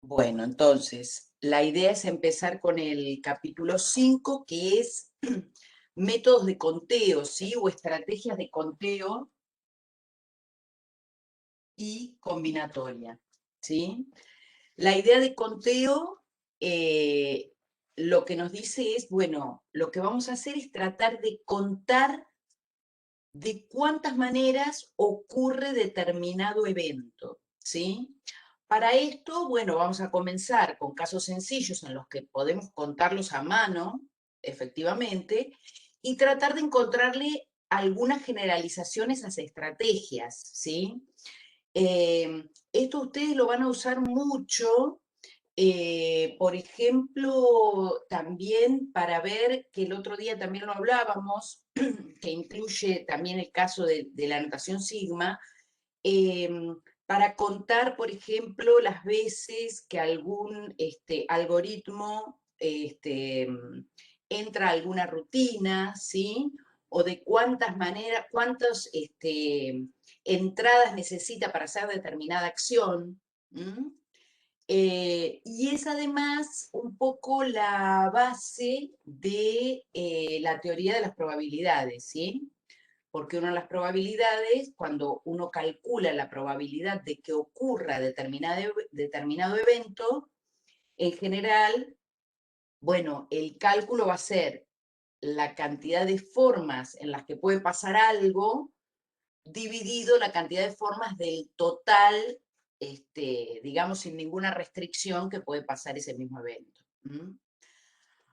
Bueno, entonces, la idea es empezar con el capítulo 5, que es métodos de conteo, ¿sí? O estrategias de conteo y combinatoria, ¿sí? La idea de conteo, eh, lo que nos dice es, bueno, lo que vamos a hacer es tratar de contar de cuántas maneras ocurre determinado evento, ¿sí? Para esto, bueno, vamos a comenzar con casos sencillos en los que podemos contarlos a mano, efectivamente, y tratar de encontrarle algunas generalizaciones a las estrategias, ¿sí? Esto ustedes lo van a usar mucho, por ejemplo, también para ver, que el otro día también lo hablábamos, que incluye también el caso de la notación sigma, para contar, por ejemplo, las veces que algún algoritmo entra a alguna rutina, ¿sí? O de cuántas maneras, cuántas entradas necesita para hacer determinada acción. ¿M? Y es además un poco la base de la teoría de las probabilidades, ¿sí? Porque una de las probabilidades, cuando uno calcula la probabilidad de que ocurra determinado evento, en general, bueno, el cálculo va a ser la cantidad de formas en las que puede pasar algo dividido la cantidad de formas del total, digamos, sin ninguna restricción que puede pasar ese mismo evento. ¿Mm?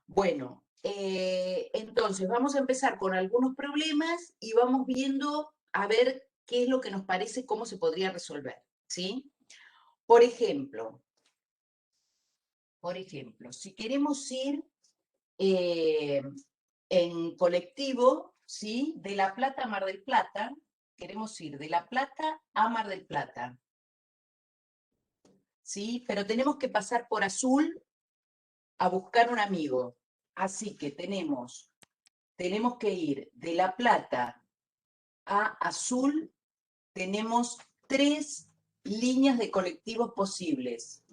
Bueno, entonces vamos a empezar con algunos problemas y vamos viendo a ver qué es lo que nos parece, cómo se podría resolver, ¿sí? Por ejemplo, si queremos ir eh, en colectivo, ¿sí? De La Plata a Mar del Plata, queremos ir de La Plata a Mar del Plata, ¿sí? Pero tenemos que pasar por Azul a buscar un amigo. Así que tenemos que ir de La Plata a Azul, tenemos 3 líneas de colectivos posibles.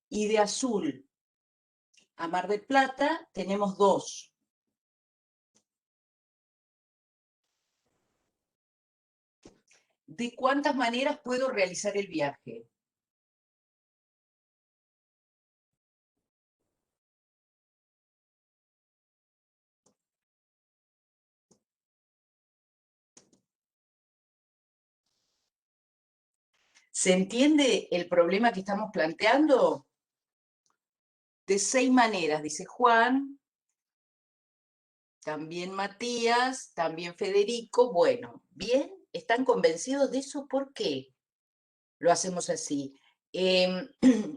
Y de Azul a Mar del Plata tenemos 2. ¿De cuántas maneras puedo realizar el viaje? ¿Se entiende el problema que estamos planteando? De 6 maneras, dice Juan, también Matías, también Federico. Bueno, bien, ¿están convencidos de eso? ¿Por qué lo hacemos así?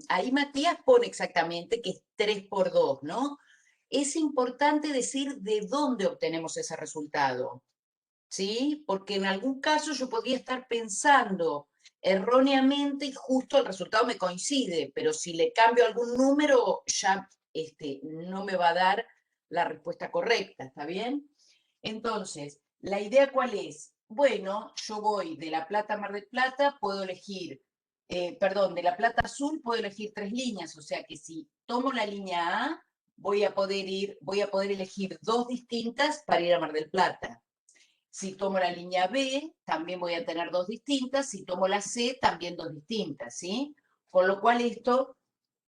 Ahí Matías pone exactamente que es 3 por 2, ¿no? Es importante decir de dónde obtenemos ese resultado, ¿sí? Porque en algún caso yo podría estar pensando erróneamente y justo el resultado me coincide, pero si le cambio algún número ya no me va a dar la respuesta correcta, ¿está bien? Entonces, ¿la idea cuál es? Bueno, yo voy de La Plata a Mar del Plata, puedo elegir, perdón, de La Plata a Azul puedo elegir 3 líneas, o sea que si tomo la línea A, voy a poder elegir 2 distintas para ir a Mar del Plata. Si tomo la línea B, también voy a tener 2 distintas. Si tomo la C, también 2 distintas, ¿sí? Con lo cual esto,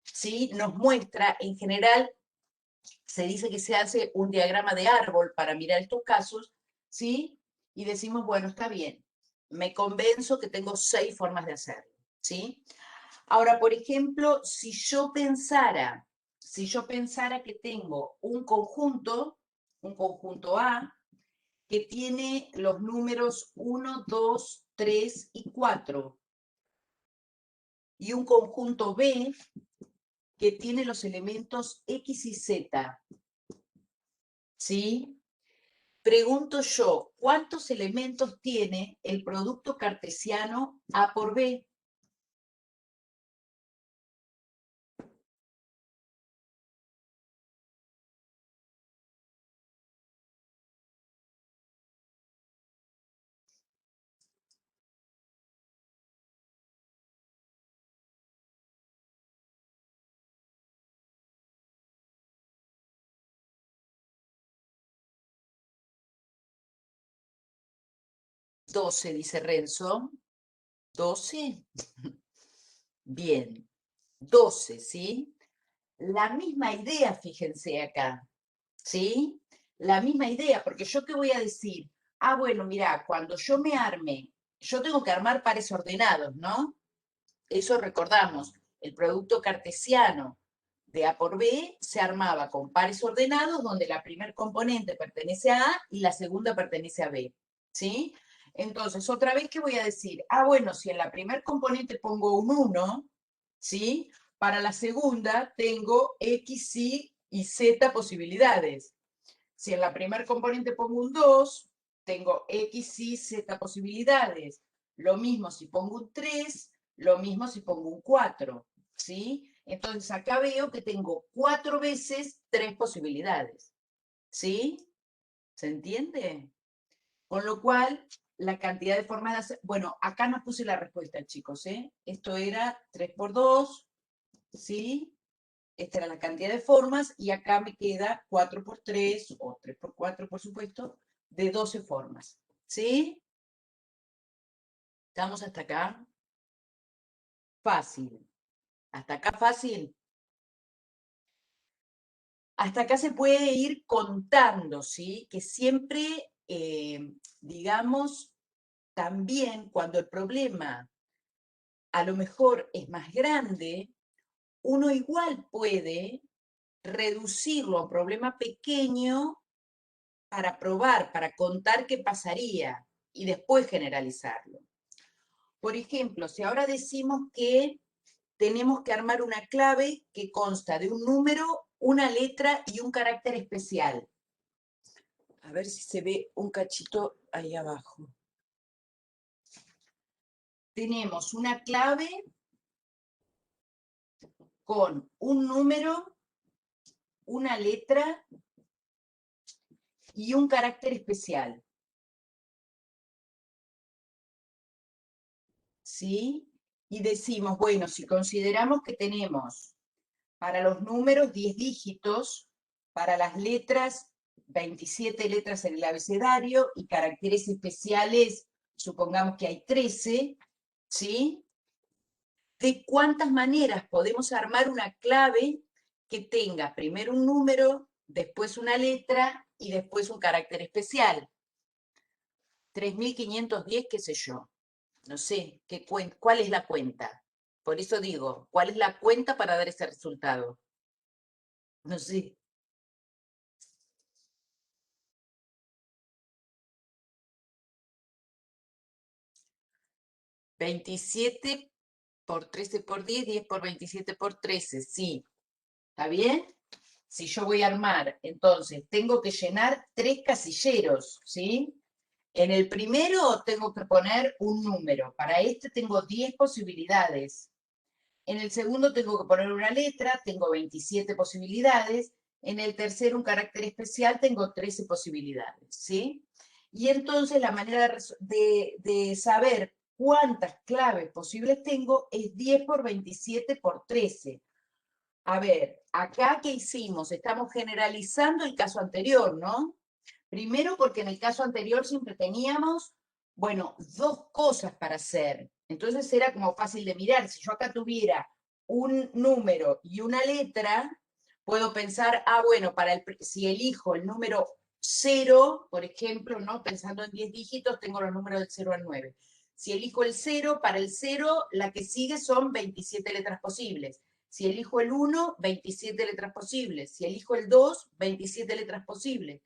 ¿sí? Nos muestra, en general, se dice que se hace un diagrama de árbol para mirar estos casos, ¿sí? Y decimos, bueno, está bien, me convenzo que tengo 6 formas de hacerlo, ¿sí? Ahora, por ejemplo, si yo pensara que tengo un conjunto A, que tiene los números 1, 2, 3 y 4, y un conjunto B que tiene los elementos X y Z, ¿sí? Pregunto yo, ¿cuántos elementos tiene el producto cartesiano A por B? 12, dice Renzo. 12. Bien. 12, ¿sí? La misma idea, fíjense acá, ¿sí? La misma idea, porque yo te voy a decir, ah, bueno, mira, cuando yo me arme, yo tengo que armar pares ordenados, ¿no? Eso recordamos, el producto cartesiano de A por B se armaba con pares ordenados donde la primer componente pertenece a A y la segunda pertenece a B, ¿sí? Entonces, otra vez que voy a decir, ah, bueno, si en la primer componente pongo un 1, ¿sí? Para la segunda tengo X, y Z posibilidades. Si en la primer componente pongo un 2, tengo X, Y, Z posibilidades. Lo mismo si pongo un 3, lo mismo si pongo un 4, ¿sí? Entonces acá veo que tengo 4 veces 3 posibilidades, ¿sí? ¿Se entiende? Con lo cual, la cantidad de formas de hacer... Bueno, acá no puse la respuesta, chicos, ¿eh? Esto era 3 por 2, ¿sí? Esta era la cantidad de formas y acá me queda 4 por 3 o 3 por 4, por supuesto, de 12 formas. ¿Sí? ¿Estamos hasta acá? Fácil. ¿Hasta acá fácil? Hasta acá se puede ir contando, ¿sí? Que siempre, digamos, también cuando el problema a lo mejor es más grande, uno igual puede reducirlo a un problema pequeño para probar, para contar qué pasaría y después generalizarlo. Por ejemplo, si ahora decimos que tenemos que armar una clave que consta de un número, una letra y un carácter especial. A ver si se ve un cachito ahí abajo. Tenemos una clave con un número, una letra y un carácter especial. ¿Sí? Y decimos, bueno, si consideramos que tenemos para los números 10 dígitos, para las letras 27 letras en el abecedario y caracteres especiales, supongamos que hay 13, ¿sí? ¿De cuántas maneras podemos armar una clave que tenga primero un número, después una letra y después un carácter especial? 3510, qué sé yo. No sé, ¿cuál es la cuenta? Por eso digo, ¿cuál es la cuenta para dar ese resultado? No sé. 27 por 13 por 10, 10 por 27 por 13, sí. ¿Está bien? Si yo voy a armar, entonces tengo que llenar 3 casilleros, ¿sí? En el primero tengo que poner un número. Para este tengo 10 posibilidades. En el segundo tengo que poner una letra, tengo 27 posibilidades. En el tercero, un carácter especial, tengo 13 posibilidades, ¿sí? Y entonces la manera de saber cuántas claves posibles tengo es 10 por 27 por 13. A ver, acá ¿qué hicimos? Estamos generalizando el caso anterior, ¿no? Primero porque en el caso anterior siempre teníamos, bueno, dos cosas para hacer. Entonces era como fácil de mirar. Si yo acá tuviera un número y una letra, puedo pensar, ah, bueno, si elijo el número 0, por ejemplo, ¿no? Pensando en 10 dígitos, tengo los números del 0 al 9. Si elijo el 0, para el 0, la que sigue son 27 letras posibles. Si elijo el 1, 27 letras posibles. Si elijo el 2, 27 letras posibles.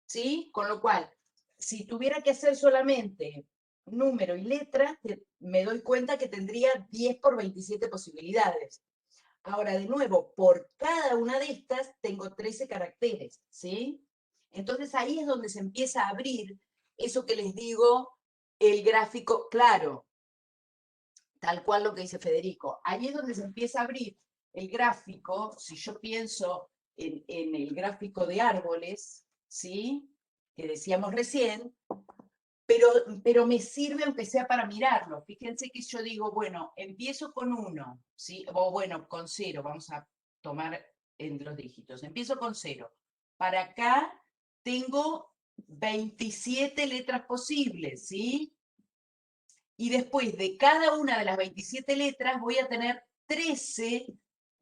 ¿Sí? Con lo cual, si tuviera que hacer solamente número y letra, me doy cuenta que tendría 10 por 27 posibilidades. Ahora, de nuevo, por cada una de estas tengo 13 caracteres, ¿sí? Entonces ahí es donde se empieza a abrir eso que les digo, el gráfico claro, tal cual lo que dice Federico. Ahí es donde se empieza a abrir el gráfico, si yo pienso en el gráfico de árboles, ¿sí? Que decíamos recién, pero me sirve aunque sea para mirarlo. Fíjense que yo digo, bueno, empiezo con 1, ¿sí? O bueno, con 0, vamos a tomar en los dígitos. Empiezo con 0. Para acá tengo 27 letras posibles, ¿sí? Y después de cada una de las 27 letras voy a tener 13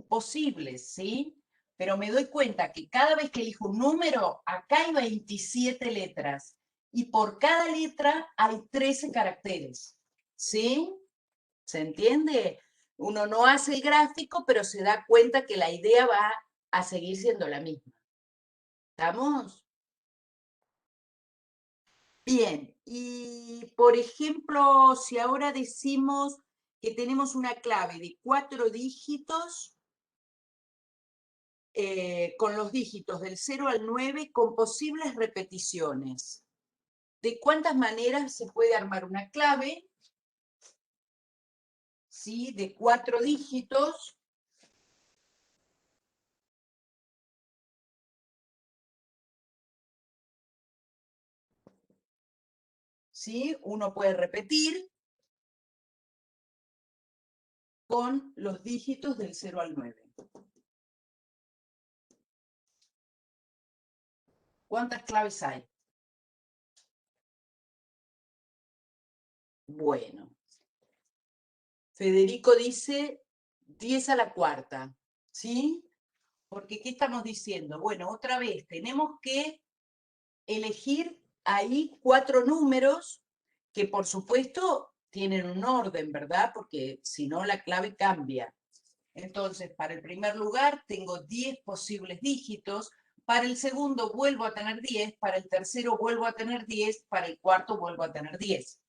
posibles, ¿sí? Pero me doy cuenta que cada vez que elijo un número, acá hay 27 letras. Y por cada letra hay 13 caracteres, ¿sí? ¿Se entiende? Uno no hace el gráfico, pero se da cuenta que la idea va a seguir siendo la misma. ¿Estamos? Bien, y por ejemplo, si ahora decimos que tenemos una clave de 4 dígitos, con los dígitos del 0 al 9 con posibles repeticiones. ¿De cuántas maneras se puede armar una clave? ¿Sí? De 4 dígitos. ¿Sí? Uno puede repetir con los dígitos del 0 al 9. ¿Cuántas claves hay? Bueno, Federico dice 10 a la cuarta, ¿sí? Porque ¿qué estamos diciendo? Bueno, otra vez, tenemos que elegir ahí 4 números que por supuesto tienen un orden, ¿verdad? Porque si no la clave cambia. Entonces, para el primer lugar tengo 10 posibles dígitos, para el segundo vuelvo a tener 10, para el tercero vuelvo a tener 10, para el cuarto vuelvo a tener 10.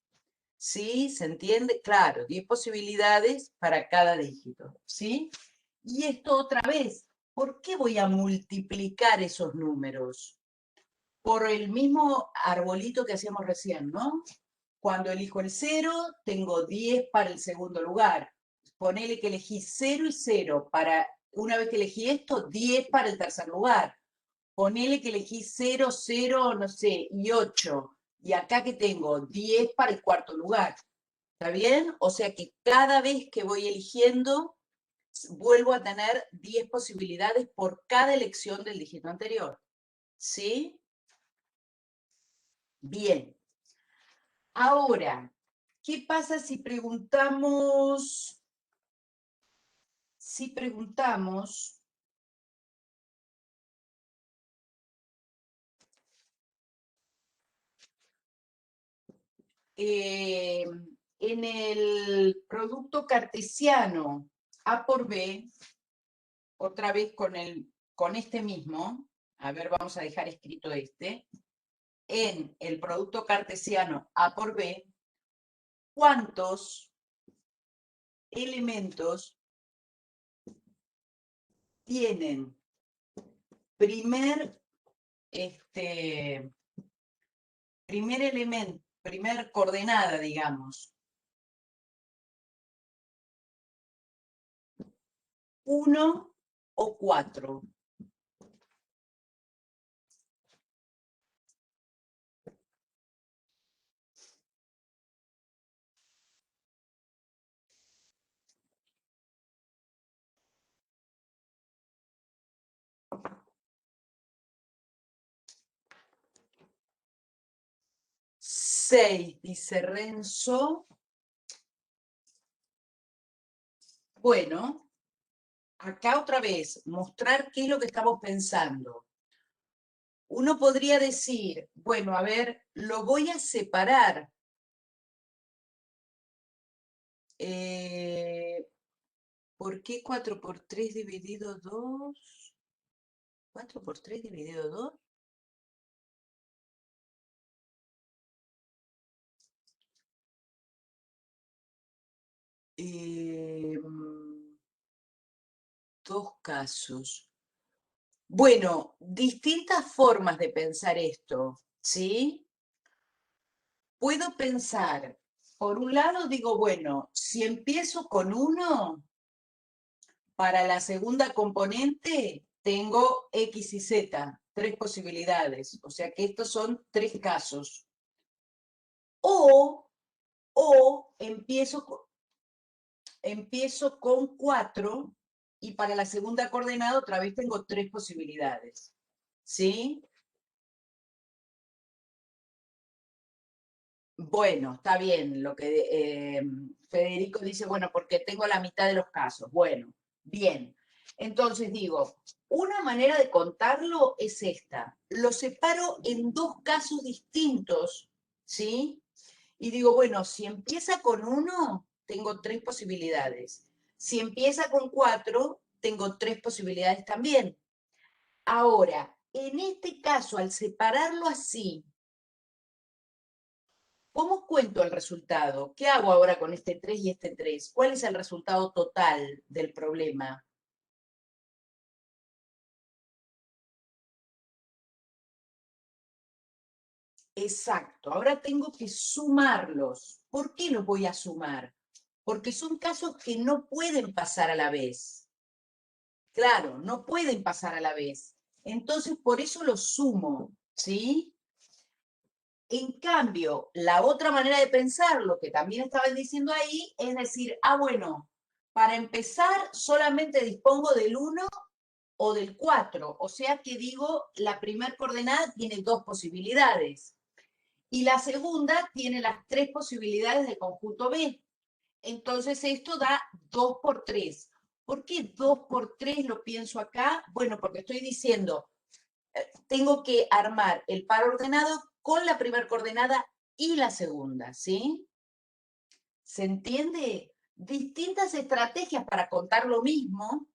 ¿Sí? ¿Se entiende? Claro, 10 posibilidades para cada dígito, ¿sí? Y esto otra vez, ¿por qué voy a multiplicar esos números? Por el mismo arbolito que hacíamos recién, ¿no? Cuando elijo el 0, tengo 10 para el segundo lugar. Ponele que elegí 0 y 0 para, una vez que elegí esto, 10 para el tercer lugar. Ponele que elegí 0, 0, no sé, y 8. Y acá que tengo 10 para el cuarto lugar. ¿Está bien? O sea que cada vez que voy eligiendo, vuelvo a tener 10 posibilidades por cada elección del dígito anterior. ¿Sí? Bien. Ahora, ¿qué pasa si preguntamos en el producto cartesiano A por B, otra vez con este mismo, a ver, vamos a dejar escrito este, en el producto cartesiano A por B, ¿cuántos elementos tienen primer, primer elemento, primer coordenada, digamos? 1 o 4. Seis, dice Renzo. Bueno, acá otra vez, mostrar qué es lo que estamos pensando. Uno podría decir, bueno, a ver, lo voy a separar. ¿Por qué 4 por 3 dividido 2? ¿4 por 3 dividido 2? Dos casos. Bueno, distintas formas de pensar esto, ¿sí? Puedo pensar, por un lado digo, bueno, si empiezo con 1, para la segunda componente tengo X y Z, 3 posibilidades, o sea que estos son 3 casos. O empiezo con 4 y para la segunda coordenada otra vez tengo 3 posibilidades, ¿sí? Bueno, está bien lo que Federico dice, bueno, porque tengo la mitad de los casos. Bueno, bien. Entonces digo, una manera de contarlo es esta. Lo separo en dos casos distintos, ¿sí? Y digo, bueno, si empieza con uno, tengo tres posibilidades. Si empieza con cuatro, tengo tres posibilidades también. Ahora, en este caso, al separarlo así, ¿cómo cuento el resultado? ¿Qué hago ahora con este 3 y este 3? ¿Cuál es el resultado total del problema? Exacto, ahora tengo que sumarlos. ¿Por qué los voy a sumar? Porque son casos que no pueden pasar a la vez. Claro, no pueden pasar a la vez. Entonces, por eso los sumo, ¿sí? En cambio, la otra manera de pensar, lo que también estaban diciendo ahí, es decir, bueno, para empezar solamente dispongo del uno o del 4, o sea que digo, la primera coordenada tiene dos posibilidades y la segunda tiene las tres posibilidades del conjunto B. Entonces esto da 2 por 3. ¿Por qué 2 por 3 lo pienso acá? Bueno, porque estoy diciendo, tengo que armar el par ordenado con la primera coordenada y la segunda, ¿sí? ¿Se entiende? Distintas estrategias para contar lo mismo,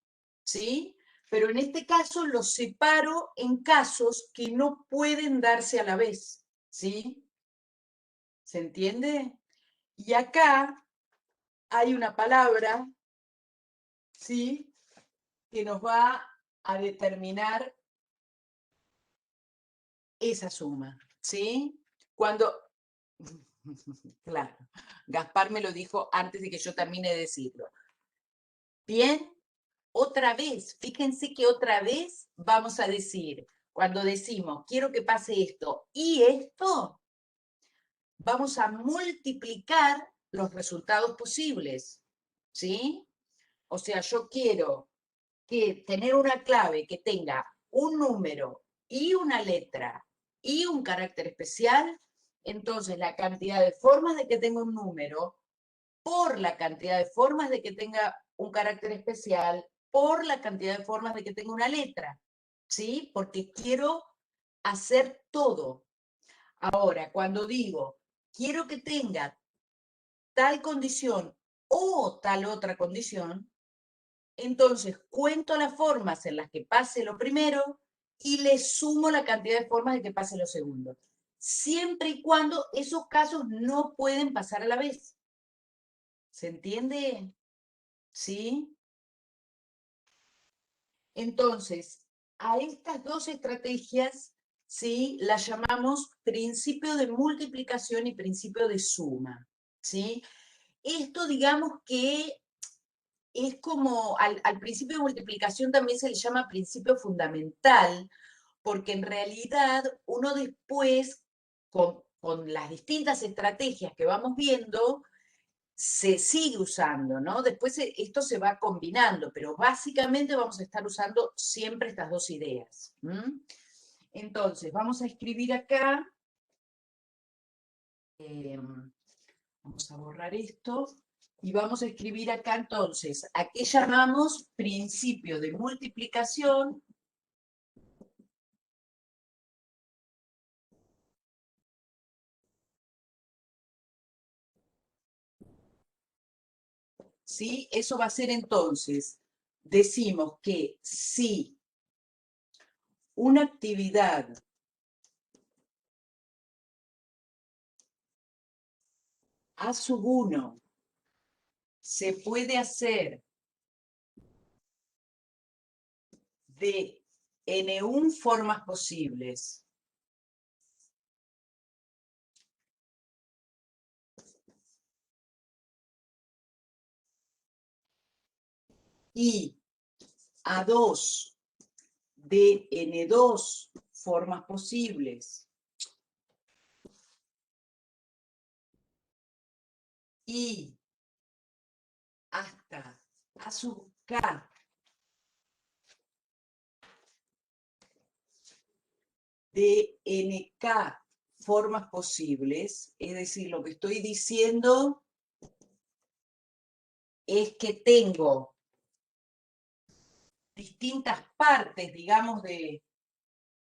¿sí? Pero en este caso los separo en casos que no pueden darse a la vez, ¿sí? ¿Se entiende? Y acá hay una palabra, ¿sí? Que nos va a determinar esa suma, ¿sí? Cuando, claro, Gaspar me lo dijo antes de que yo termine de decirlo. Bien, otra vez, fíjense que otra vez vamos a decir, cuando decimos, quiero que pase esto y esto, vamos a multiplicar los resultados posibles, ¿sí? O sea, yo quiero que tener una clave que tenga un número y una letra y un carácter especial, entonces la cantidad de formas de que tenga un número por la cantidad de formas de que tenga un carácter especial, por la cantidad de formas de que tenga una letra, ¿sí? Porque quiero hacer todo. Ahora, cuando digo, quiero que tenga tal condición o tal otra condición, entonces cuento las formas en las que pase lo primero y le sumo la cantidad de formas de que pase lo segundo. Siempre y cuando esos casos no pueden pasar a la vez. ¿Se entiende? ¿Sí? Entonces, a estas dos estrategias, ¿sí? Las llamamos principio de multiplicación y principio de suma, ¿sí? Esto, digamos que es como, al principio de multiplicación también se le llama principio fundamental, porque en realidad uno después, con las distintas estrategias que vamos viendo, se sigue usando, ¿no? Después esto se va combinando, pero básicamente vamos a estar usando siempre estas dos ideas. Entonces, vamos a escribir acá, vamos a borrar esto, y vamos a escribir acá entonces, ¿a qué llamamos principio de multiplicación? ¿Sí? Eso va a ser entonces, decimos que si una actividad A sub 1 se puede hacer de N1 formas posibles y A2 de N2 formas posibles y hasta A sub K de NK formas posibles, es decir, lo que estoy diciendo es que tengo distintas partes, digamos, de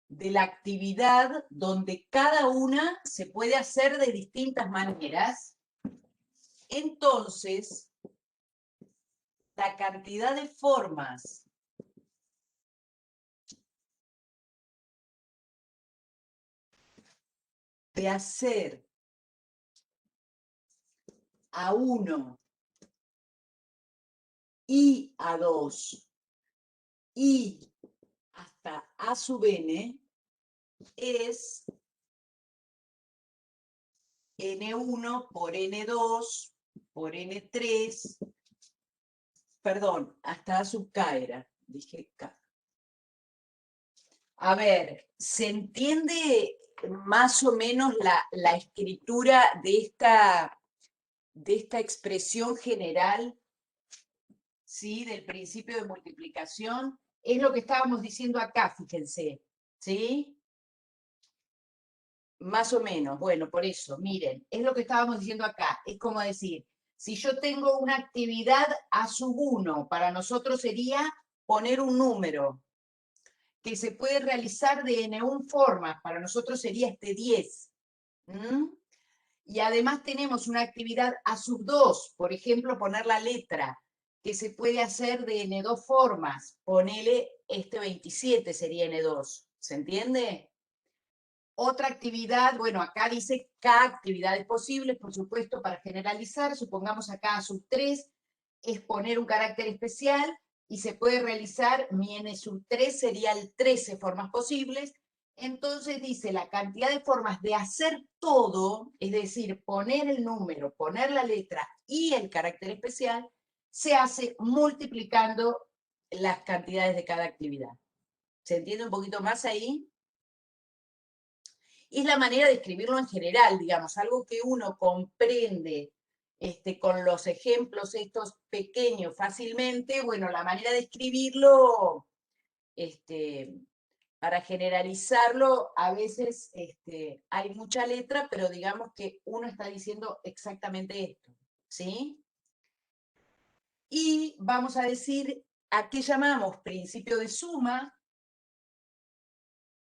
la actividad donde cada una se puede hacer de distintas maneras. Entonces, la cantidad de formas de hacer A1 y A2 y hasta A sub n es N1 por N2 por N3, perdón, hasta A sub K era, dije K. A ver, ¿se entiende más o menos la escritura de esta expresión general, ¿sí? Del principio de multiplicación? Es lo que estábamos diciendo acá, fíjense, ¿sí? Más o menos, bueno, por eso, miren, es lo que estábamos diciendo acá. Es como decir, si yo tengo una actividad A sub 1, para nosotros sería poner un número, que se puede realizar de N1 formas, para nosotros sería este 10. ¿Mm? Y además tenemos una actividad A sub 2, por ejemplo, poner la letra, que se puede hacer de N2 formas. Ponele este 27 sería N2. ¿Se entiende? Otra actividad, bueno, acá dice K actividades posibles, por supuesto, para generalizar. Supongamos acá A sub 3 es poner un carácter especial y se puede realizar, mi n sub 3 serían 13 formas posibles. Entonces dice la cantidad de formas de hacer todo, es decir, poner el número, poner la letra y el carácter especial, se hace multiplicando las cantidades de cada actividad. ¿Se entiende un poquito más ahí? Es la manera de escribirlo en general, digamos, algo que uno comprende con los ejemplos estos pequeños fácilmente. Bueno, la manera de escribirlo, para generalizarlo, a veces hay mucha letra, pero digamos que uno está diciendo exactamente esto, ¿sí? Y vamos a decir a qué llamamos principio de suma.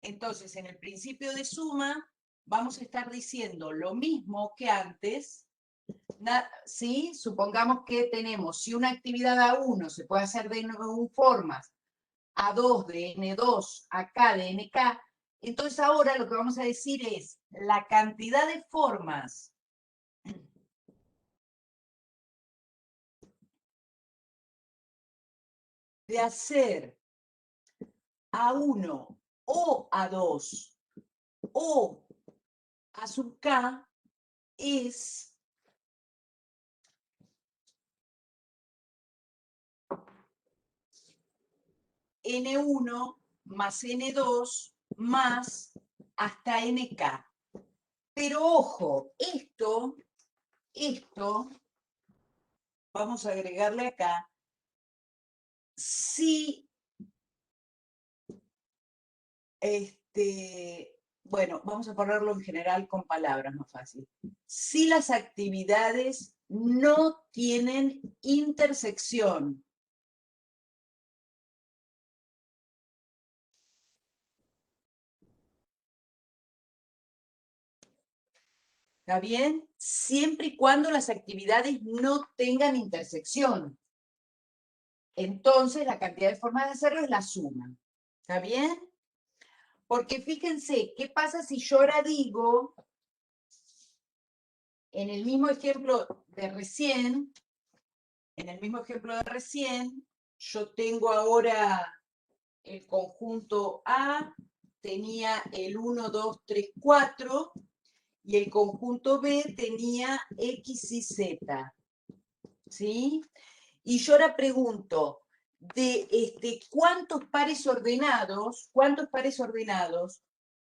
Entonces, en el principio de suma, vamos a estar diciendo lo mismo que antes, ¿sí? Supongamos que tenemos, si una actividad A1 se puede hacer de N1 formas, A2 de N2, AK de NK, entonces ahora lo que vamos a decir es la cantidad de formas de hacer A1 o A2 o A sub K es N1 más N2 más hasta NK. Pero ojo, esto, vamos a agregarle acá, si, bueno, vamos a ponerlo en general con palabras más fácil. Si las actividades no tienen intersección. ¿Está bien? Siempre y cuando las actividades no tengan intersección. Entonces, la cantidad de formas de hacerlo es la suma. ¿Está bien? Porque fíjense, ¿qué pasa si yo ahora digo, en el mismo ejemplo de recién, yo tengo ahora el conjunto A, tenía el 1, 2, 3, 4, y el conjunto B tenía X y Z. ¿Sí? Y yo ahora pregunto, ¿cuántos pares ordenados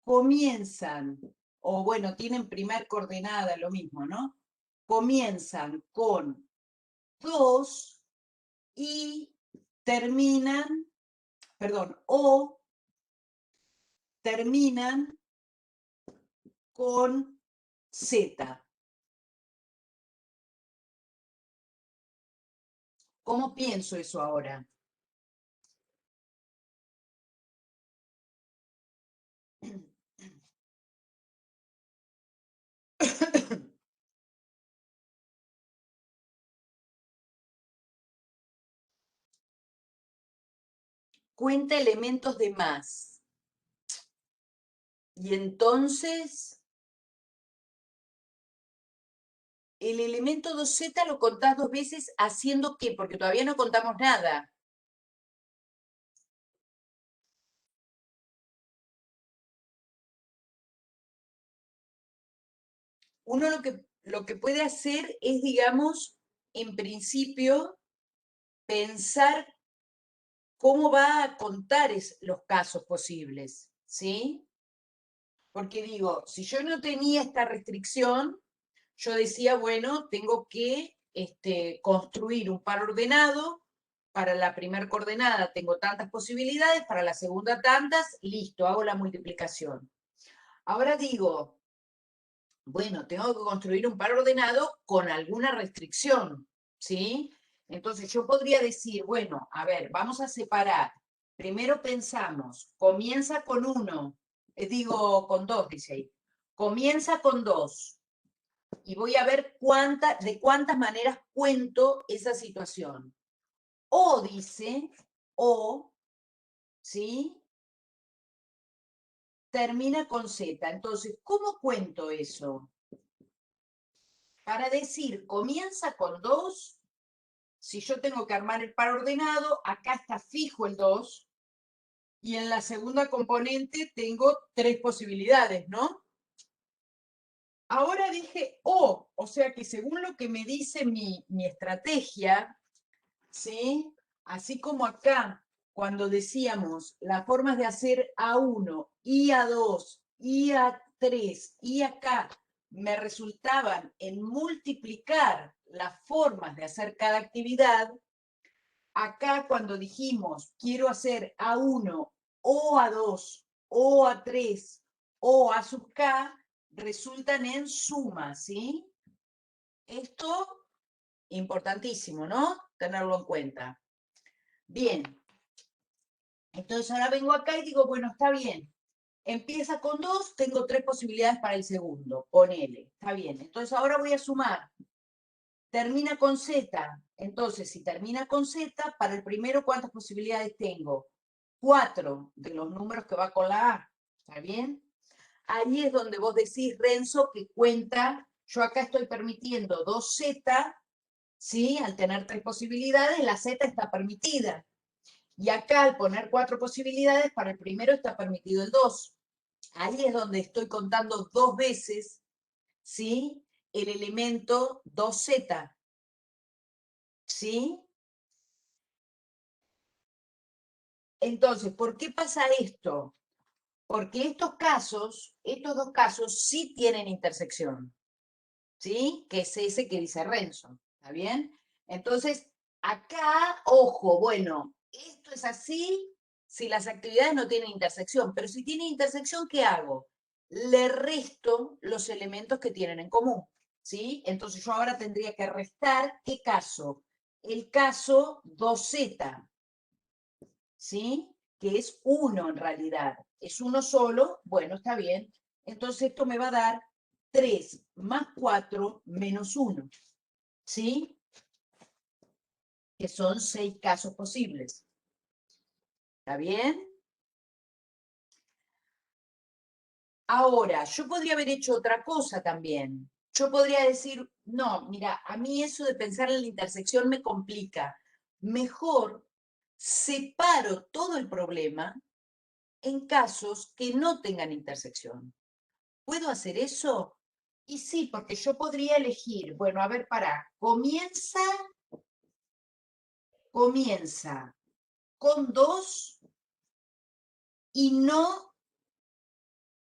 comienzan, o bueno, tienen primer coordenada, lo mismo, ¿no? Comienzan con 2 y terminan, perdón, o terminan con Z. ¿Cómo pienso eso ahora? Cuenta elementos de más. Y entonces, el elemento 2Z lo contás dos veces haciendo ¿qué? Porque todavía no contamos nada. Uno lo que puede hacer es, digamos, en principio, pensar cómo va a contar los casos posibles, ¿sí? Porque digo, si yo no tenía esta restricción, yo decía, bueno, tengo que construir un par ordenado, para la primera coordenada tengo tantas posibilidades, para la segunda tantas, listo, hago la multiplicación. Ahora digo, bueno, tengo que construir un par ordenado con alguna restricción, ¿sí? Entonces yo podría decir, bueno, a ver, vamos a separar. Primero pensamos, comienza con 1, digo con 2, dice ahí. Comienza con 2 y voy a ver de cuántas maneras cuento esa situación. O dice, o, ¿sí? Termina con Z. Entonces, ¿cómo cuento eso? Para decir, comienza con 2, si yo tengo que armar el par ordenado, acá está fijo el 2, y en la segunda componente tengo 3 posibilidades, ¿no? Ahora dije o sea que según lo que me dice mi estrategia, ¿sí? Así como acá, cuando decíamos las formas de hacer A1, y A2, y A3, y acá, me resultaban en multiplicar las formas de hacer cada actividad, acá cuando dijimos quiero hacer A1 o A2 o A3 o A sub K, resultan en suma, ¿sí? Esto importantísimo, ¿no? Tenerlo en cuenta. Bien, entonces ahora vengo acá y digo, bueno, está bien. Empieza con 2, tengo 3 posibilidades para el segundo, ponele, está bien. Entonces ahora voy a sumar. Termina con Z. Entonces, si termina con Z, para el primero, ¿cuántas posibilidades tengo? 4 de los números que va con la A. ¿Está bien? Ahí es donde vos decís, Renzo, que cuenta, yo acá estoy permitiendo 2Z, ¿sí? Al tener 3 posibilidades, la Z está permitida. Y acá, al poner 4 posibilidades, para el primero está permitido el 2. Ahí es donde estoy contando dos veces, ¿sí? El elemento 2Z. ¿Sí? Entonces, ¿por qué pasa esto? Porque estos dos casos sí tienen intersección, ¿sí? Que es ese que dice Renzo, ¿está bien? Entonces, acá, ojo, bueno, esto es así si las actividades no tienen intersección, pero si tienen intersección, ¿qué hago? Le resto los elementos que tienen en común, ¿sí? Entonces yo ahora tendría que restar, ¿qué caso? El caso 2Z, ¿sí? Que es 1 en realidad. Es uno solo, bueno, está bien. Entonces esto me va a dar 3 más 4 menos 1, ¿sí? Que son 6 casos posibles. ¿Está bien? Ahora, yo podría haber hecho otra cosa también. Yo podría decir, no, mira, a mí eso de pensar en la intersección me complica. Mejor separo todo el problema en casos que no tengan intersección. ¿Puedo hacer eso? Y sí, porque yo podría elegir, bueno, a ver, comienza con 2 y no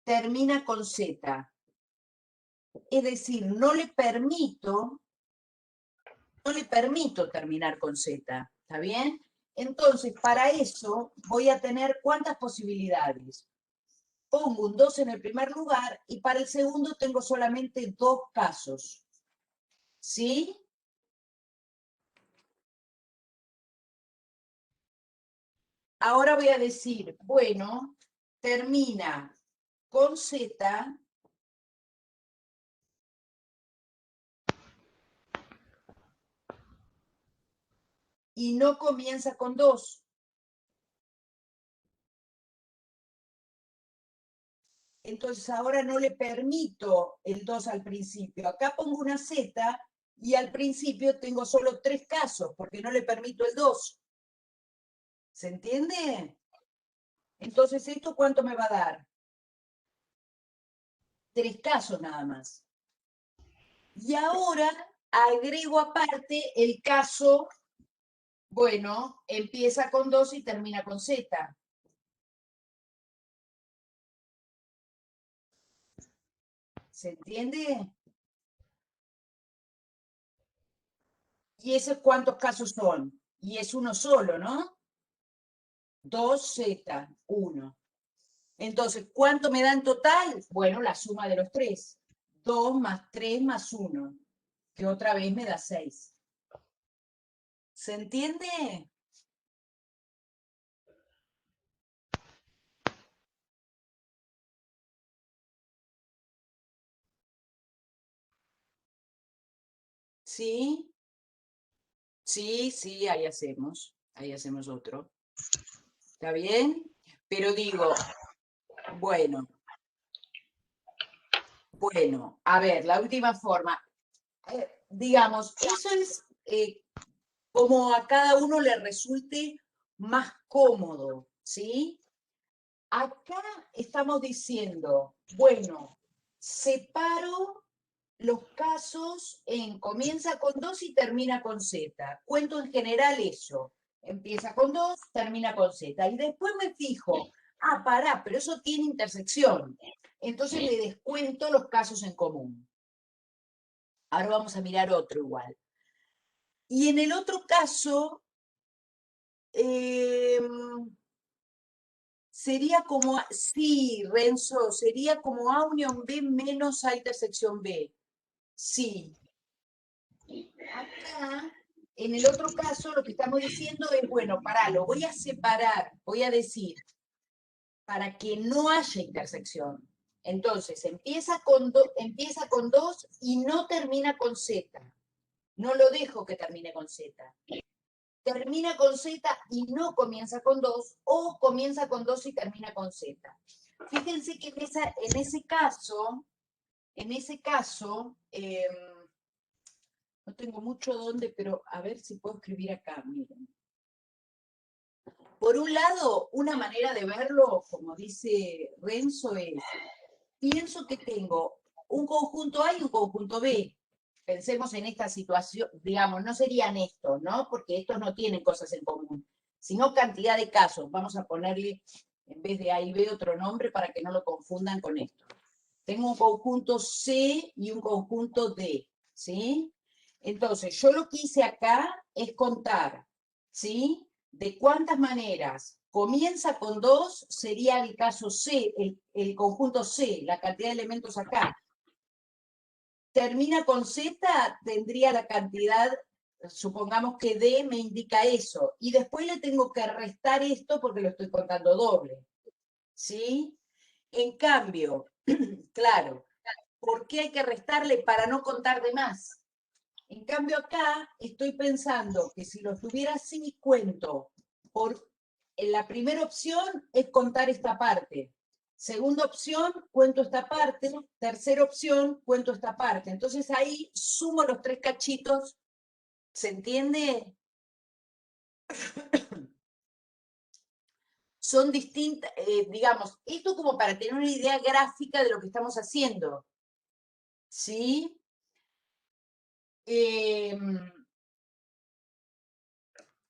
termina con Z. Es decir, no le permito terminar con Z, ¿está bien? Entonces, para eso voy a tener ¿cuántas posibilidades? pongo un 2 en el primer lugar y para el segundo tengo solamente 2 casos. ¿Sí? Ahora voy a decir, bueno, termina con Z y no comienza con 2. Entonces ahora no le permito el 2 al principio. Acá pongo una Z y al principio tengo solo 3 casos porque no le permito el 2. ¿Se entiende? Entonces, ¿esto cuánto me va a dar? 3 casos nada más. Y ahora agrego aparte el caso, bueno, empieza con 2 y termina con Z. ¿Se entiende? ¿Y esos cuántos casos son? Y es uno solo, ¿no? 2Z, 1. Entonces, ¿cuánto me da en total? Bueno, la suma de los 3. 2 más 3 más 1, que otra vez me da 6. ¿Se entiende? ¿Sí? Sí, sí, ahí hacemos otro. ¿Está bien? Pero digo, bueno, a ver, la última forma. Digamos, eso es como a cada uno le resulte más cómodo, ¿sí? Acá estamos diciendo, bueno, separo los casos en comienza con 2 y termina con Z. Cuento en general eso. Empieza con 2, termina con Z. Y después me fijo, pará, pero eso tiene intersección. Entonces le descuento los casos en común. Ahora vamos a mirar otro igual. Y en el otro caso, sería como, sí, Renzo, sería como A unión B menos A intersección B. Sí. Acá, en el otro caso, lo que estamos diciendo es, bueno, pará, lo voy a separar, voy a decir, para que no haya intersección. Entonces, empieza con 2 y no termina con Z. No lo dejo que termine con Z. Termina con Z y no comienza con 2, o comienza con 2 y termina con Z. Fíjense que en ese caso, no tengo mucho dónde, pero a ver si puedo escribir acá, miren. Por un lado, una manera de verlo, como dice Renzo, es, pienso que tengo un conjunto A y un conjunto B. Pensemos en esta situación, digamos, no serían estos, ¿no? Porque estos no tienen cosas en común, sino cantidad de casos. Vamos a ponerle, en vez de A y B, otro nombre para que no lo confundan con esto. Tengo un conjunto C y un conjunto D, ¿sí? Entonces, yo lo que hice acá es contar, ¿sí? De cuántas maneras comienza con 2, sería el caso C, el conjunto C, la cantidad de elementos acá. Termina con Z, tendría la cantidad, supongamos que D me indica eso, y después le tengo que restar esto porque lo estoy contando doble, ¿sí? En cambio, claro, ¿por qué hay que restarle para no contar de más? En cambio acá estoy pensando que si lo tuviera así, cuento. En la primera opción es contar esta parte. Segunda opción, cuento esta parte. Tercera opción, cuento esta parte. Entonces ahí sumo los 3 cachitos. ¿Se entiende? Son distintas, digamos, esto como para tener una idea gráfica de lo que estamos haciendo. ¿Sí?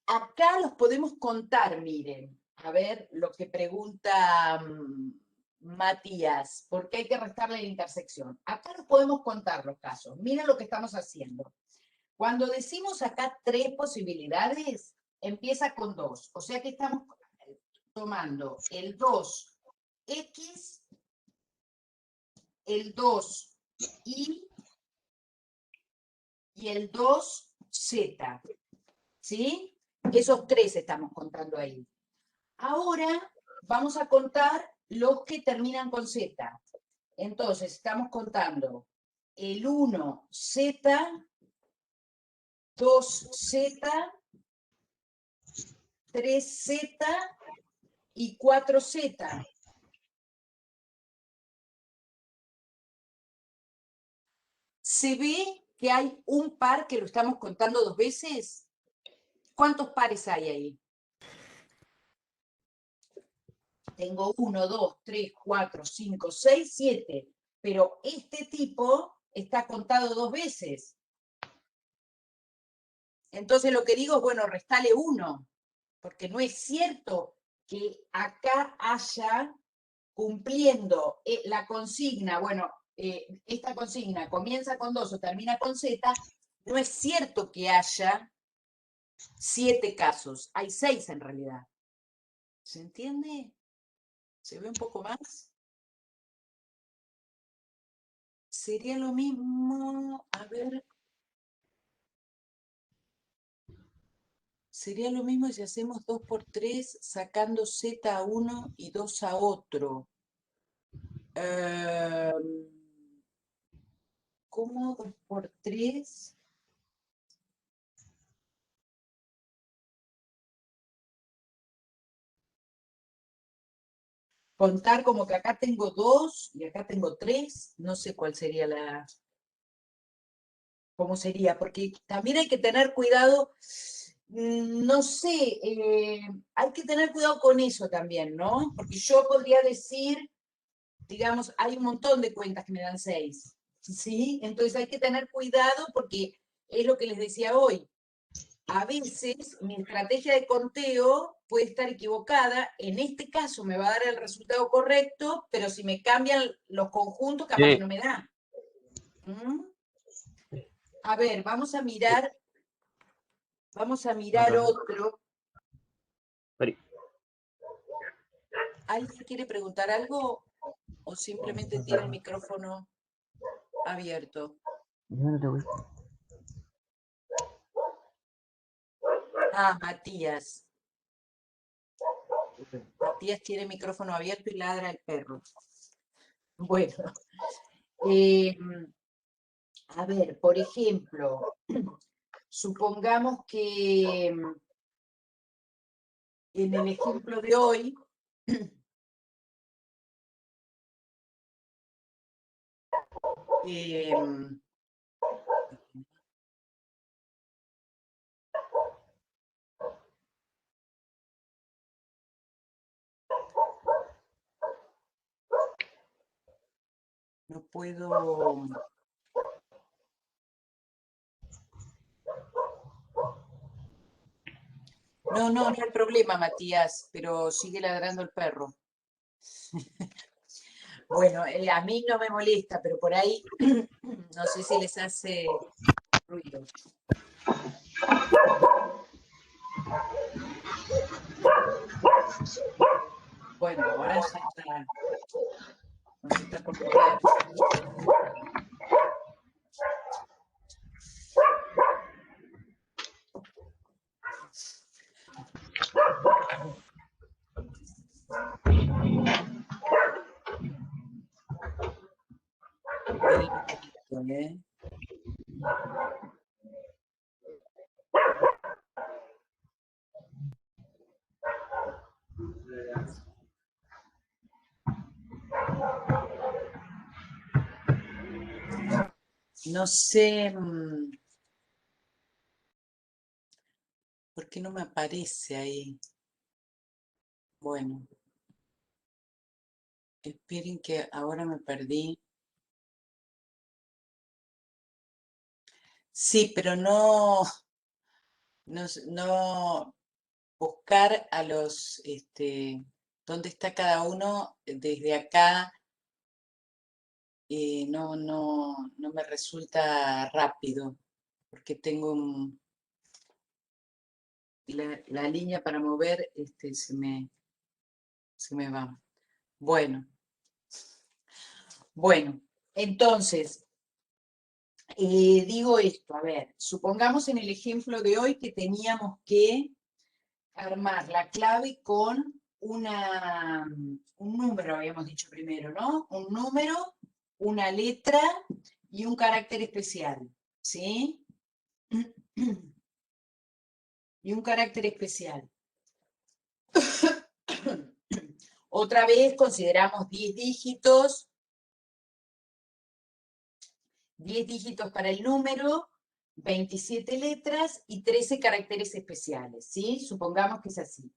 Acá los podemos contar, miren. A ver lo que pregunta Matías, ¿por qué hay que restarle la intersección? Acá los podemos contar los casos. Miren lo que estamos haciendo. Cuando decimos acá 3 posibilidades, empieza con 2. O sea que estamos tomando el 2x el 2i y el 2z, ¿sí? Esos tres estamos contando ahí. Ahora vamos a contar los que terminan con z. Entonces, estamos contando el 1z, 2z, 3z y 4z. ¿Se ve que hay un par que lo estamos contando dos veces? ¿Cuántos pares hay ahí? Tengo 1, 2, 3, 4, 5, 6, 7. Pero este tipo está contado dos veces. Entonces lo que digo es, bueno, restale 1, porque no es cierto que acá haya cumpliendo la consigna, bueno, esta consigna comienza con 2 o termina con z, no es cierto que haya 7 casos, hay 6 en realidad. ¿Se entiende? ¿Se ve un poco más? Sería lo mismo, a ver, sería lo mismo si hacemos 2 por 3 sacando z a uno y 2 a otro. ¿Cómo 2 por 3? Contar como que acá tengo 2 y acá tengo 3, no sé cuál sería cómo sería, porque también hay que tener cuidado, no sé, hay que tener cuidado con eso también, ¿no? Porque yo podría decir, digamos, hay un montón de cuentas que me dan 6, ¿sí? Entonces hay que tener cuidado porque es lo que les decía hoy. A veces mi estrategia de conteo puede estar equivocada. En este caso me va a dar el resultado correcto, pero si me cambian los conjuntos, capaz que Sí. no me da. ¿Mm? A ver, vamos a mirar otro. ¿Alguien quiere preguntar algo o simplemente tiene el micrófono abierto? Ah, Matías. Matías tiene el micrófono abierto y ladra el perro. Bueno, eh, a ver, por ejemplo, supongamos que en el ejemplo de hoy, no puedo... No, no, no hay problema, Matías, pero sigue ladrando el perro. Bueno, a mí no me molesta, pero por ahí no sé si les hace ruido. Bueno, ahora ya está, no se está por mover. Esperen un poquito, ¿eh? No sé por qué no me aparece ahí. Bueno, esperen que ahora me perdí. Sí, pero no buscar a los, dónde está cada uno desde acá, no me resulta rápido, porque tengo la línea para mover, se me va. Bueno, bueno. Entonces, digo esto, a ver, supongamos en el ejemplo de hoy que teníamos que armar la clave con un número, habíamos dicho primero, ¿no? Un número, una letra y un carácter especial, ¿sí? Y un carácter especial. Otra vez consideramos 10 dígitos para el número, 27 letras y 13 caracteres especiales, ¿sí? Supongamos que es así.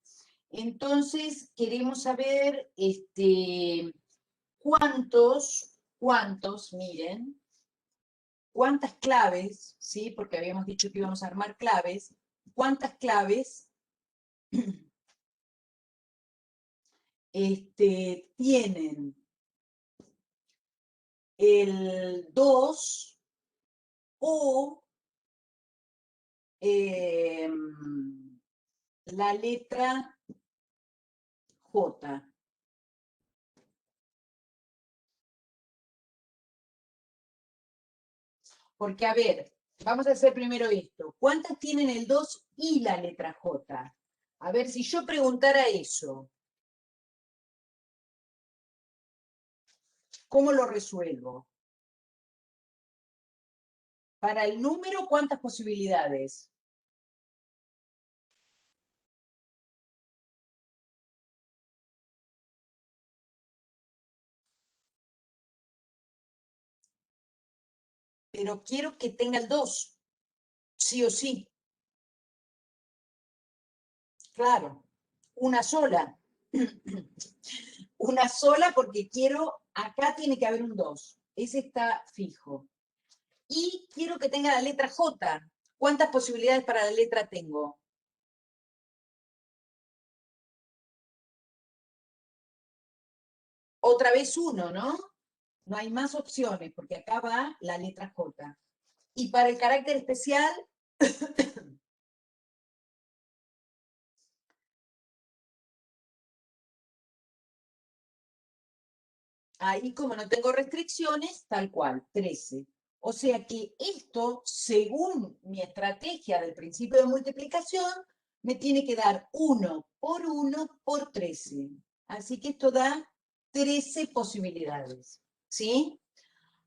Entonces, queremos saber miren, cuántas claves, ¿sí? Porque habíamos dicho que íbamos a armar claves, cuántas claves tienen el 2 o la letra J. Porque, a ver, vamos a hacer primero esto. ¿Cuántas tienen el 2 y la letra J? A ver, si yo preguntara eso, ¿cómo lo resuelvo? Para el número, ¿cuántas posibilidades? Pero quiero que tenga el 2, sí o sí. Claro, una sola. Una sola porque quiero, acá tiene que haber un 2. Ese está fijo. Y quiero que tenga la letra J. ¿Cuántas posibilidades para la letra tengo? Otra vez uno, ¿no? No hay más opciones, porque acá va la letra J. Y para el carácter especial, ahí como no tengo restricciones, tal cual, 13. O sea que esto, según mi estrategia del principio de multiplicación, me tiene que dar 1 por 13. Así que esto da 13 posibilidades. ¿Sí?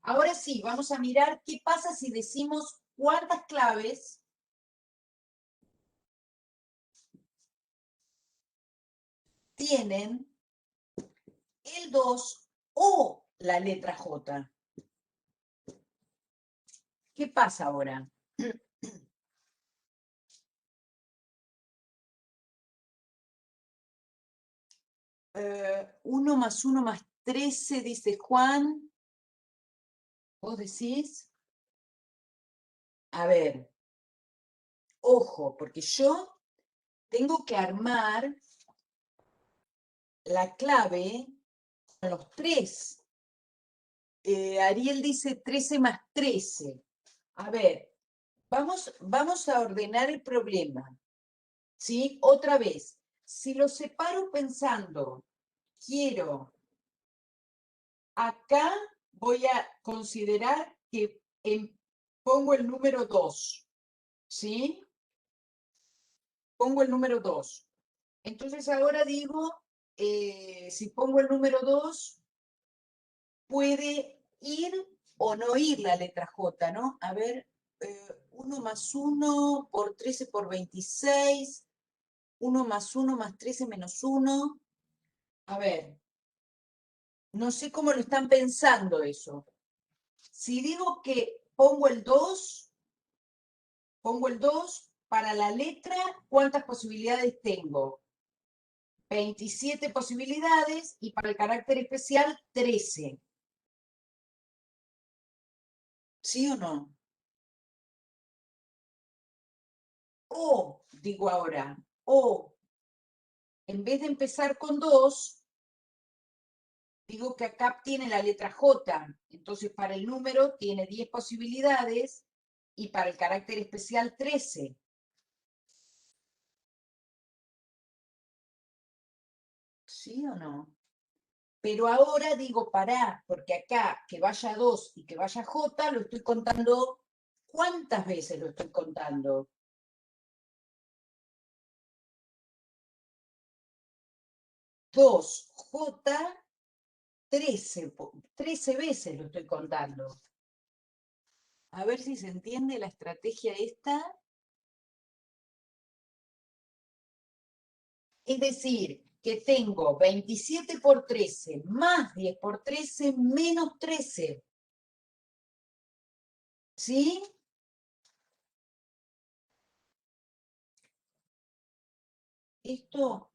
Ahora sí, vamos a mirar qué pasa si decimos cuántas claves tienen el 2 o la letra J. ¿Qué pasa ahora? 1 más 1 más 13, dice Juan. ¿Vos decís? A ver, ojo, porque yo tengo que armar la clave con los 3. Ariel dice 13 más 13. A ver, vamos a ordenar el problema. ¿Sí? Otra vez, si lo separo pensando, quiero, acá voy a considerar que pongo el número 2, ¿sí? Pongo el número 2. Entonces ahora digo, si pongo el número 2, puede ir o no ir la letra J, ¿no? A ver, 1 más 1 por 13 por 26, 1 más 1 más 13 menos 1. A ver, no sé cómo lo están pensando eso. Si digo que pongo el 2 para la letra, ¿cuántas posibilidades tengo? 27 posibilidades y para el carácter especial 13. ¿Sí o no? O, digo ahora, o en vez de empezar con 2, digo que acá tiene la letra J. Entonces para el número tiene 10 posibilidades y para el carácter especial 13. ¿Sí o no? Pero ahora digo, pará, porque acá que vaya 2 y que vaya J, lo estoy contando, ¿cuántas veces lo estoy contando? 2J, 13 veces lo estoy contando. A ver si se entiende la estrategia esta. Es decir, que tengo 27 por 13 más 10 por 13 menos 13. ¿Sí? Esto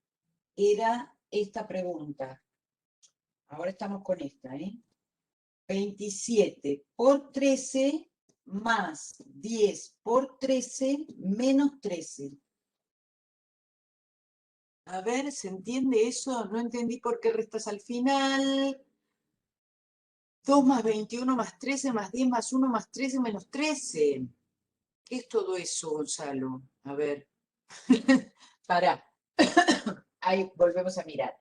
era esta pregunta. Ahora estamos con esta, ¿eh? 27 por 13 más 10 por 13 menos 13. A ver, ¿se entiende eso? No entendí por qué restas al final. 2 más 21 más 13 más 10 más 1 más 13 menos 13. ¿Qué es todo eso, Gonzalo? A ver, pará. Ahí volvemos a mirar.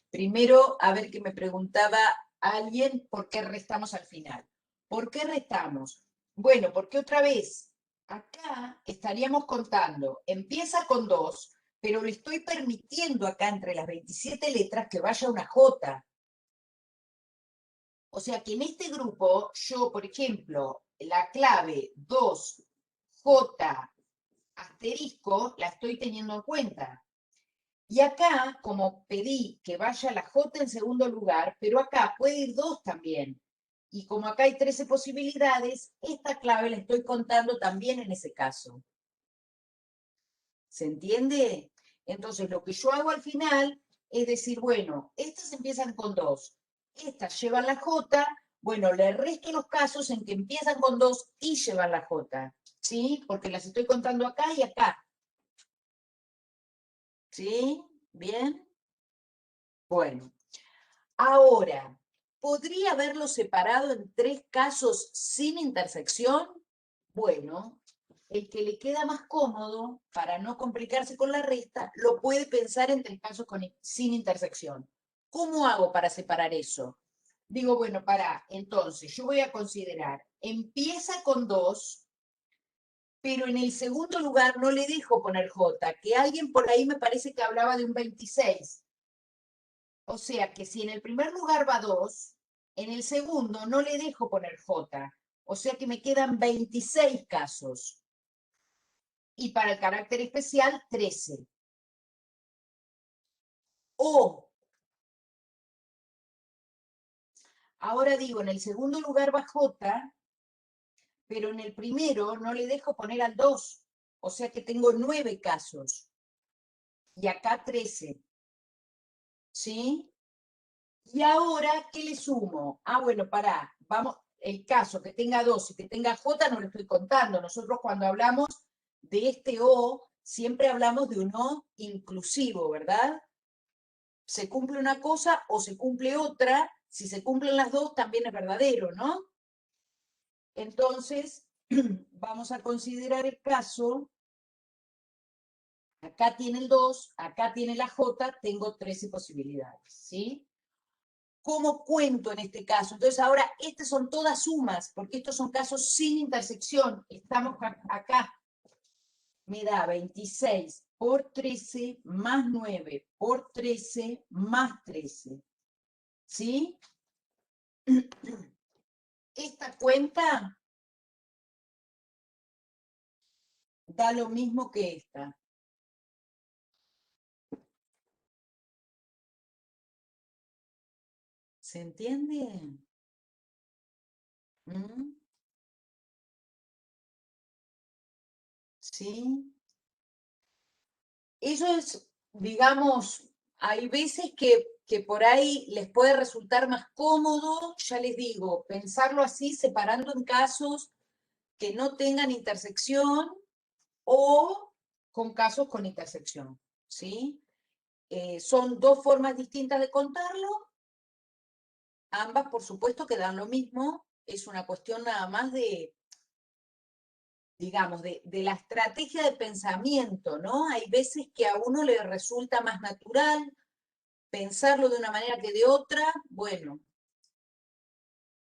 Primero, a ver que me preguntaba alguien por qué restamos al final. ¿Por qué restamos? Bueno, porque otra vez, acá estaríamos contando, empieza con 2, pero le estoy permitiendo acá entre las 27 letras que vaya una J. O sea que en este grupo, yo, por ejemplo, la clave 2J asterisco la estoy teniendo en cuenta. Y acá, como pedí que vaya la J en segundo lugar, pero acá puede ir 2 también. Y como acá hay 13 posibilidades, esta clave la estoy contando también en ese caso. ¿Se entiende? Entonces, lo que yo hago al final es decir, bueno, estas empiezan con 2, estas llevan la J, bueno, le resto los casos en que empiezan con 2 y llevan la J, ¿sí? Porque las estoy contando acá y acá. ¿Sí? ¿Bien? Bueno, ahora, ¿podría haberlo separado en 3 casos sin intersección? Bueno, el que le queda más cómodo, para no complicarse con la resta, lo puede pensar en 3 casos sin intersección. ¿Cómo hago para separar eso? Digo, bueno, entonces yo voy a considerar, empieza con 2, pero en el segundo lugar no le dejo poner J, que alguien por ahí me parece que hablaba de un 26. O sea que si en el primer lugar va 2, en el segundo no le dejo poner J. O sea que me quedan 26 casos. Y para el carácter especial, 13. O, ahora digo, en el segundo lugar va J, pero en el primero no le dejo poner al 2. O sea que tengo 9 casos. Y acá 13. ¿Sí? Y ahora, ¿qué le sumo? Ah, bueno, vamos, el caso que tenga 2 y que tenga J no lo estoy contando. Nosotros cuando hablamos de este O, siempre hablamos de un O inclusivo, ¿verdad? Se cumple una cosa o se cumple otra. Si se cumplen las dos, también es verdadero, ¿no? Entonces, vamos a considerar el caso. Acá tiene el 2, acá tiene la J, tengo 13 posibilidades, ¿sí? ¿Cómo cuento en este caso? Entonces ahora, estas son todas sumas, porque estos son casos sin intersección. Estamos acá. Me da 26 por 13 más 9 por 13 más 13. ¿Sí? Esta cuenta da lo mismo que esta. ¿Se entiende? ¿Mm? ¿Sí? Eso es, digamos, hay veces que por ahí les puede resultar más cómodo, ya les digo, pensarlo así, separando en casos que no tengan intersección o con casos con intersección, ¿sí? Son dos formas distintas de contarlo, ambas por supuesto que dan lo mismo, es una cuestión nada más de, digamos, de la estrategia de pensamiento, ¿no? Hay veces que a uno le resulta más natural pensarlo de una manera que de otra, bueno,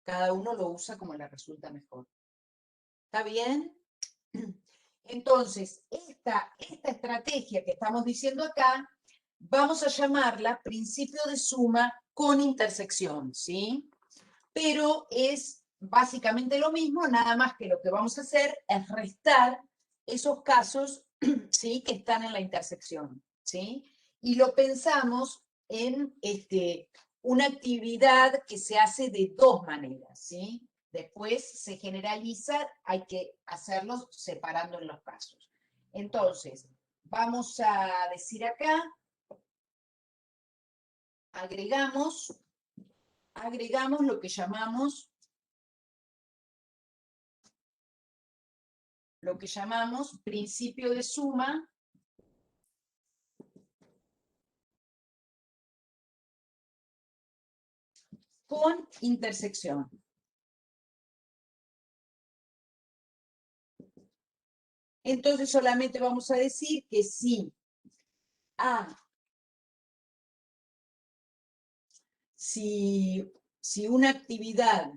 cada uno lo usa como le resulta mejor. ¿Está bien? Entonces, esta estrategia que estamos diciendo acá, vamos a llamarla principio de suma con intersección, ¿sí? Pero es básicamente lo mismo, nada más que lo que vamos a hacer es restar esos casos, ¿sí? Que están en la intersección, ¿sí? Y lo pensamos en una actividad que se hace de dos maneras, ¿sí? Después se generaliza, hay que hacerlos separando en los casos. Entonces, vamos a decir acá, agregamos lo que llamamos principio de suma con intersección. Entonces solamente vamos a decir que si una actividad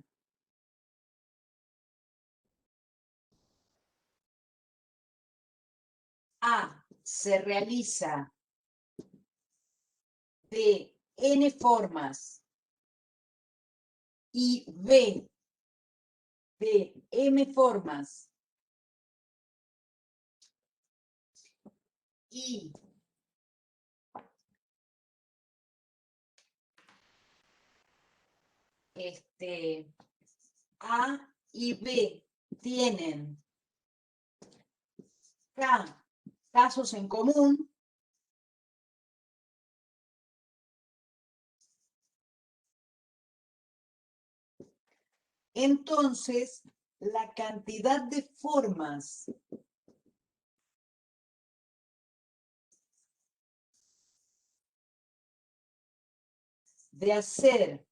A se realiza de n formas y B de m formas y A y B tienen K casos en común, entonces la cantidad de formas de hacer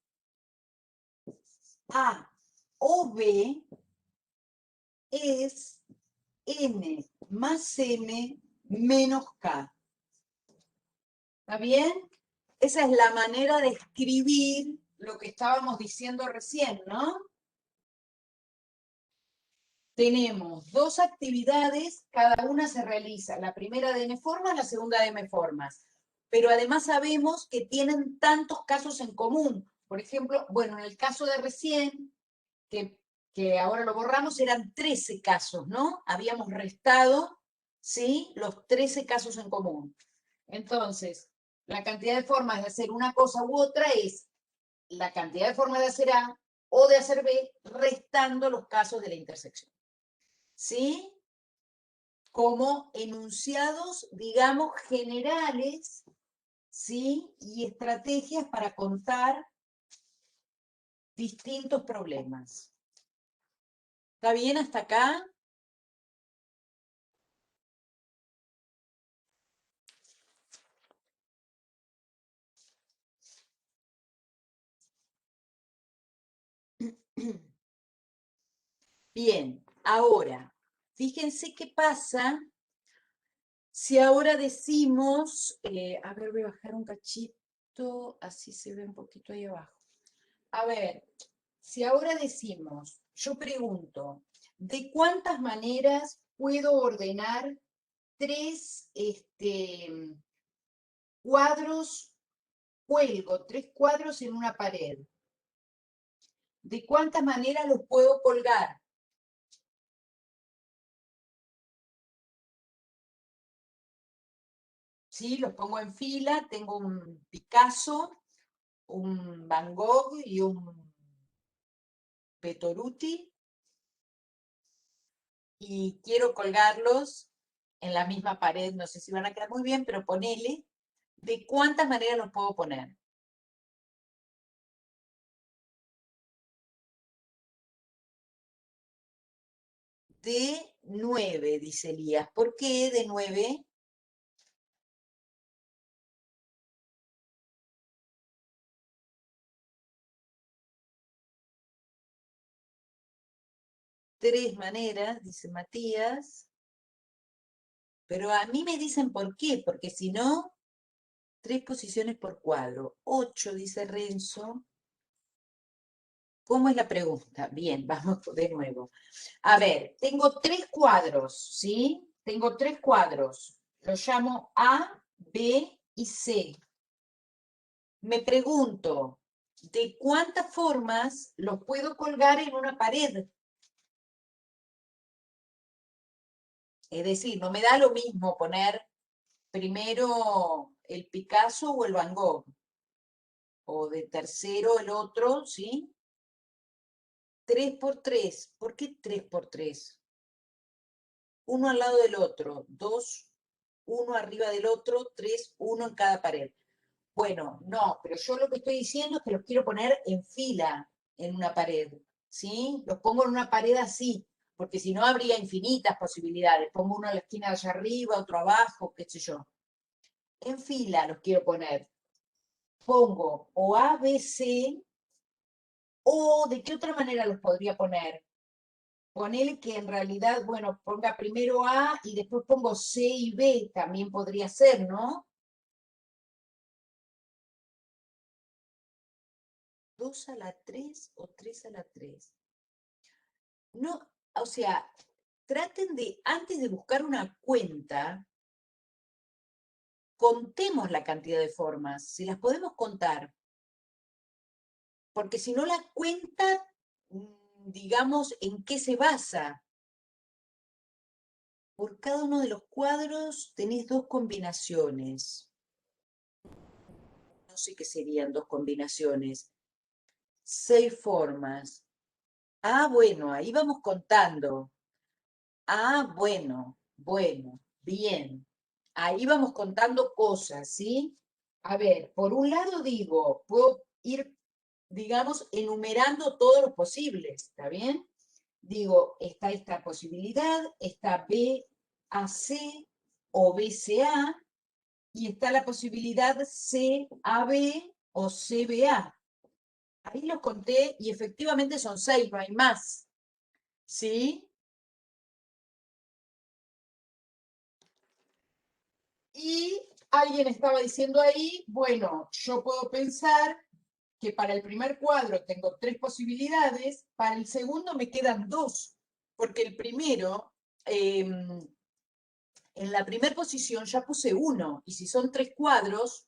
A o B es n más m menos k. ¿Está bien? Esa es la manera de escribir lo que estábamos diciendo recién, ¿no? Tenemos dos actividades, cada una se realiza, la primera de n formas, la segunda de m formas. Pero además sabemos que tienen tantos casos en común. Por ejemplo, bueno, en el caso de recién, que ahora lo borramos, eran 13 casos, ¿no? Habíamos restado, ¿sí? Los 13 casos en común. Entonces, la cantidad de formas de hacer una cosa u otra es la cantidad de formas de hacer A o de hacer B, restando los casos de la intersección. ¿Sí? Como enunciados, digamos, generales, ¿sí? Y estrategias para contar distintos problemas. ¿Está bien hasta acá? Bien, ahora, fíjense qué pasa si ahora decimos, a ver, voy a bajar un cachito, así se ve un poquito ahí abajo. A ver, si ahora decimos, yo pregunto, ¿de cuántas maneras puedo ordenar tres cuadros, cuelgo tres cuadros en una pared? ¿De cuántas maneras los puedo colgar? ¿Sí? Los pongo en fila, tengo un Picasso, un Van Gogh y un Petoruti, y quiero colgarlos en la misma pared, no sé si van a quedar muy bien, pero ponele, ¿de cuántas maneras los puedo poner? De 9, dice Elías. ¿Por qué de 9? Tres maneras, dice Matías. Pero a mí me dicen por qué, porque si no, 3 posiciones por cuadro. 8, dice Renzo. ¿Cómo es la pregunta? Bien, vamos de nuevo. A ver, tengo 3 cuadros, ¿sí? Tengo 3 cuadros. Los llamo A, B y C. Me pregunto, ¿de cuántas formas los puedo colgar en una pared? Es decir, no me da lo mismo poner primero el Picasso o el Van Gogh, o de tercero el otro, ¿sí? 3 por 3. ¿Por qué 3 por 3? Uno al lado del otro, 2, uno arriba del otro, 3, uno en cada pared. Bueno, no, pero yo lo que estoy diciendo es que los quiero poner en fila en una pared, ¿sí? Los pongo en una pared así, porque si no habría infinitas posibilidades. Pongo uno en la esquina de allá arriba, otro abajo, qué sé yo. En fila los quiero poner. Pongo o A, B, C, o ¿de qué otra manera los podría poner? Ponele que en realidad, bueno, ponga primero A y después pongo C y B, también podría ser, ¿no? 2 a la 3 o 3 a la 3. No, o sea, traten de, antes de buscar una cuenta, contemos la cantidad de formas, si las podemos contar, porque si no la cuenta, digamos, ¿en qué se basa? Por cada uno de los cuadros tenés 2 combinaciones. No sé qué serían 2 combinaciones. 6 formas. Ah, bueno, ahí vamos contando. Ah, bueno, bien. Ahí vamos contando cosas, ¿sí? A ver, por un lado digo, puedo ir, digamos, enumerando todos los posibles, ¿está bien? Digo, está esta posibilidad, está B a C o B C A, y está la posibilidad C A B o C B A. Ahí los conté y efectivamente son 6, no hay más, ¿sí? Y alguien estaba diciendo ahí, bueno, yo puedo pensar que para el primer cuadro tengo 3 posibilidades, para el segundo me quedan 2, porque el primero, en la primera posición ya puse 1, y si son 3 cuadros,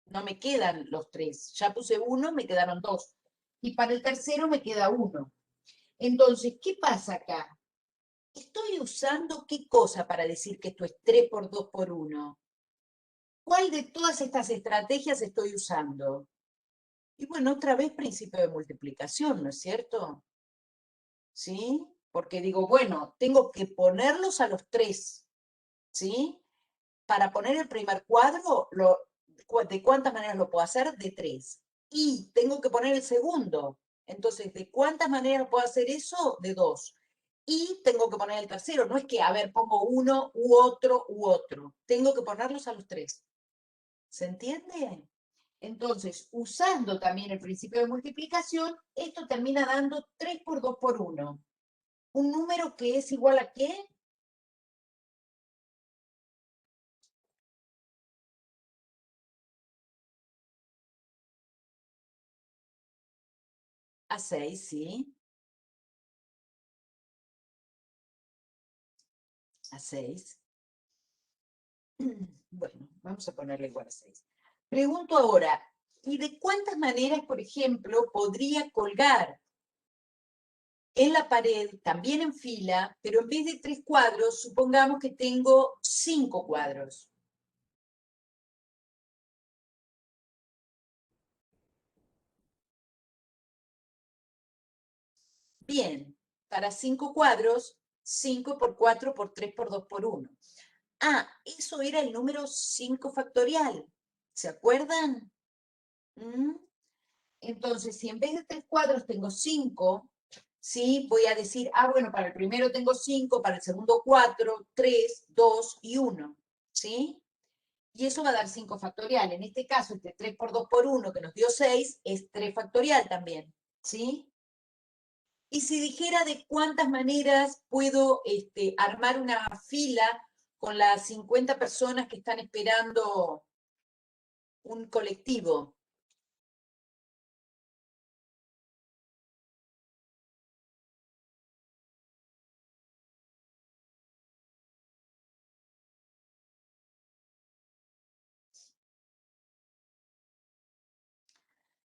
no me quedan los 3, ya puse 1, me quedaron 2, y para el tercero me queda 1. Entonces, ¿qué pasa acá? ¿Estoy usando qué cosa para decir que esto es 3 por 2 por 1? ¿Cuál de todas estas estrategias estoy usando? Y bueno, otra vez principio de multiplicación, ¿no es cierto? ¿Sí? Porque digo, bueno, tengo que ponerlos a los 3, ¿sí? Para poner el primer cuadro, ¿de cuántas maneras lo puedo hacer? De 3. Y tengo que poner el segundo. Entonces, ¿de cuántas maneras puedo hacer eso? De 2. Y tengo que poner el tercero. No es que, a ver, pongo uno u otro u otro. Tengo que ponerlos a los 3. ¿Se entiende? Entonces, usando también el principio de multiplicación, esto termina dando 3 por 2 por 1. ¿Un número que es igual a qué? A 6, ¿sí? A 6. Bueno, vamos a ponerle igual a 6. Pregunto ahora, ¿y de cuántas maneras, por ejemplo, podría colgar en la pared, también en fila, pero en vez de 3 cuadros, supongamos que tengo 5 cuadros? Bien, para 5 cuadros, 5 por 4 por 3 por 2 por 1. Ah, eso era el número 5 factorial. ¿Se acuerdan? ¿Mm? Entonces, si en vez de 3 cuadros tengo 5, ¿sí? Voy a decir, ah, bueno, para el primero tengo 5, para el segundo 4, 3, 2 y 1, ¿sí? Y eso va a dar 5 factorial. En este caso, este 3 por 2 por 1, que nos dio 6, es 3 factorial también, ¿sí? Y si dijera de cuántas maneras puedo armar una fila con las 50 personas que están esperando un colectivo.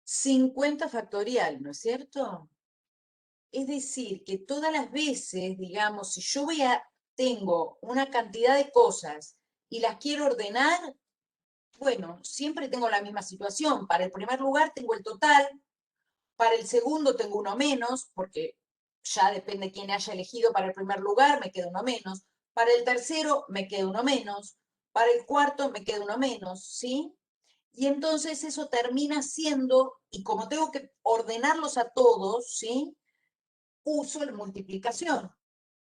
$50 factorial, ¿no es cierto? Es decir, que todas las veces, digamos, si yo tengo una cantidad de cosas y las quiero ordenar, bueno, siempre tengo la misma situación. Para el primer lugar tengo el total, para el segundo tengo uno menos, porque ya depende de quién haya elegido para el primer lugar, me queda uno menos. Para el tercero me queda uno menos. Para el cuarto me queda uno menos, ¿sí? Y entonces eso termina siendo, y como tengo que ordenarlos a todos, ¿sí? Uso la multiplicación,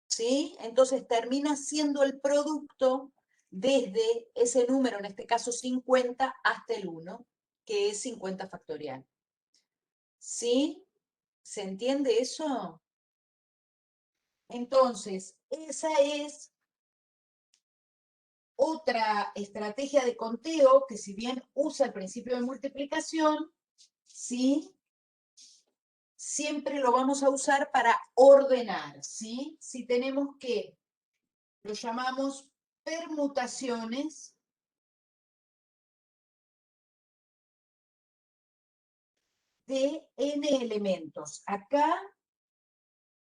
¿sí? Entonces termina siendo el producto desde ese número, en este caso 50, hasta el 1, que es 50 factorial. ¿Sí? ¿Se entiende eso? Entonces, esa es otra estrategia de conteo que si bien usa el principio de multiplicación, ¿sí? Siempre lo vamos a usar para ordenar, ¿sí? Si tenemos que, lo llamamos permutaciones de n elementos. Acá,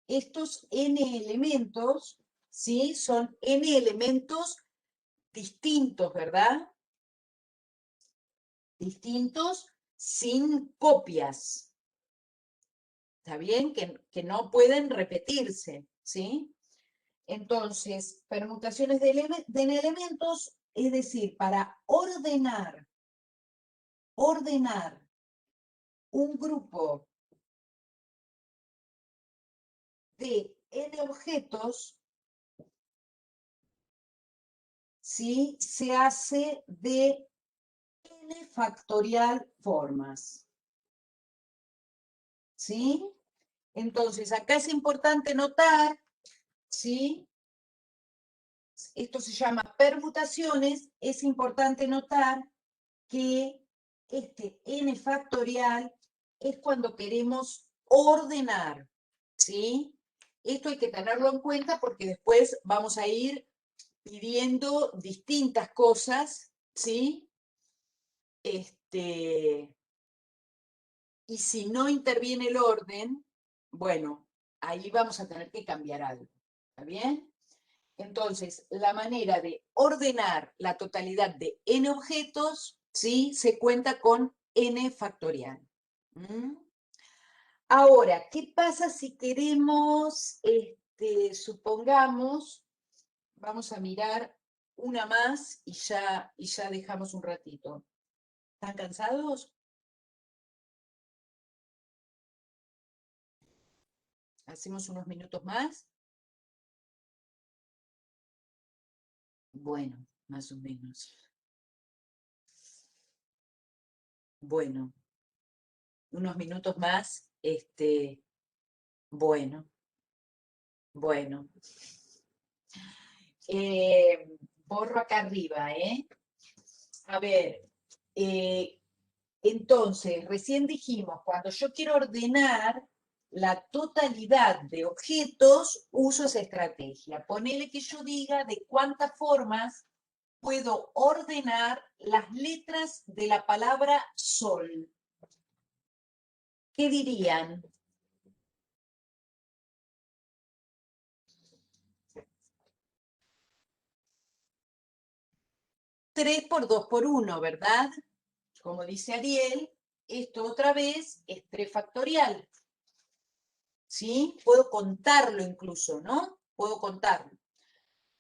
estos n elementos, ¿sí? Son n elementos distintos, ¿verdad? Distintos sin copias. ¿Está bien? Que no pueden repetirse, ¿sí? Entonces, permutaciones de elementos, es decir, para ordenar un grupo de n objetos, ¿sí? Se hace de n factorial formas, ¿sí? Entonces, acá es importante notar, ¿sí? Esto se llama permutaciones, es importante notar que este n factorial es cuando queremos ordenar, ¿sí? Esto hay que tenerlo en cuenta porque después vamos a ir pidiendo distintas cosas, ¿sí? Y si no interviene el orden, bueno, ahí vamos a tener que cambiar algo, ¿está bien? Entonces, la manera de ordenar la totalidad de n objetos, ¿sí? Se cuenta con n factorial. ¿Mm? Ahora, ¿qué pasa si queremos, supongamos, vamos a mirar una más y ya dejamos un ratito. ¿Están cansados? ¿Hacemos unos minutos más? Bueno, más o menos. Bueno, unos minutos más, bueno, bueno. Borro acá arriba, ¿eh? A ver, eh, entonces, recién dijimos, cuando yo quiero ordenar la totalidad de objetos, uso esa estrategia. Ponele que yo diga de cuántas formas puedo ordenar las letras de la palabra sol. ¿Qué dirían? 3 por 2 por 1, ¿verdad? Como dice Ariel, esto otra vez es 3 factorial. ¿Sí? Puedo contarlo incluso, ¿no? Puedo contarlo.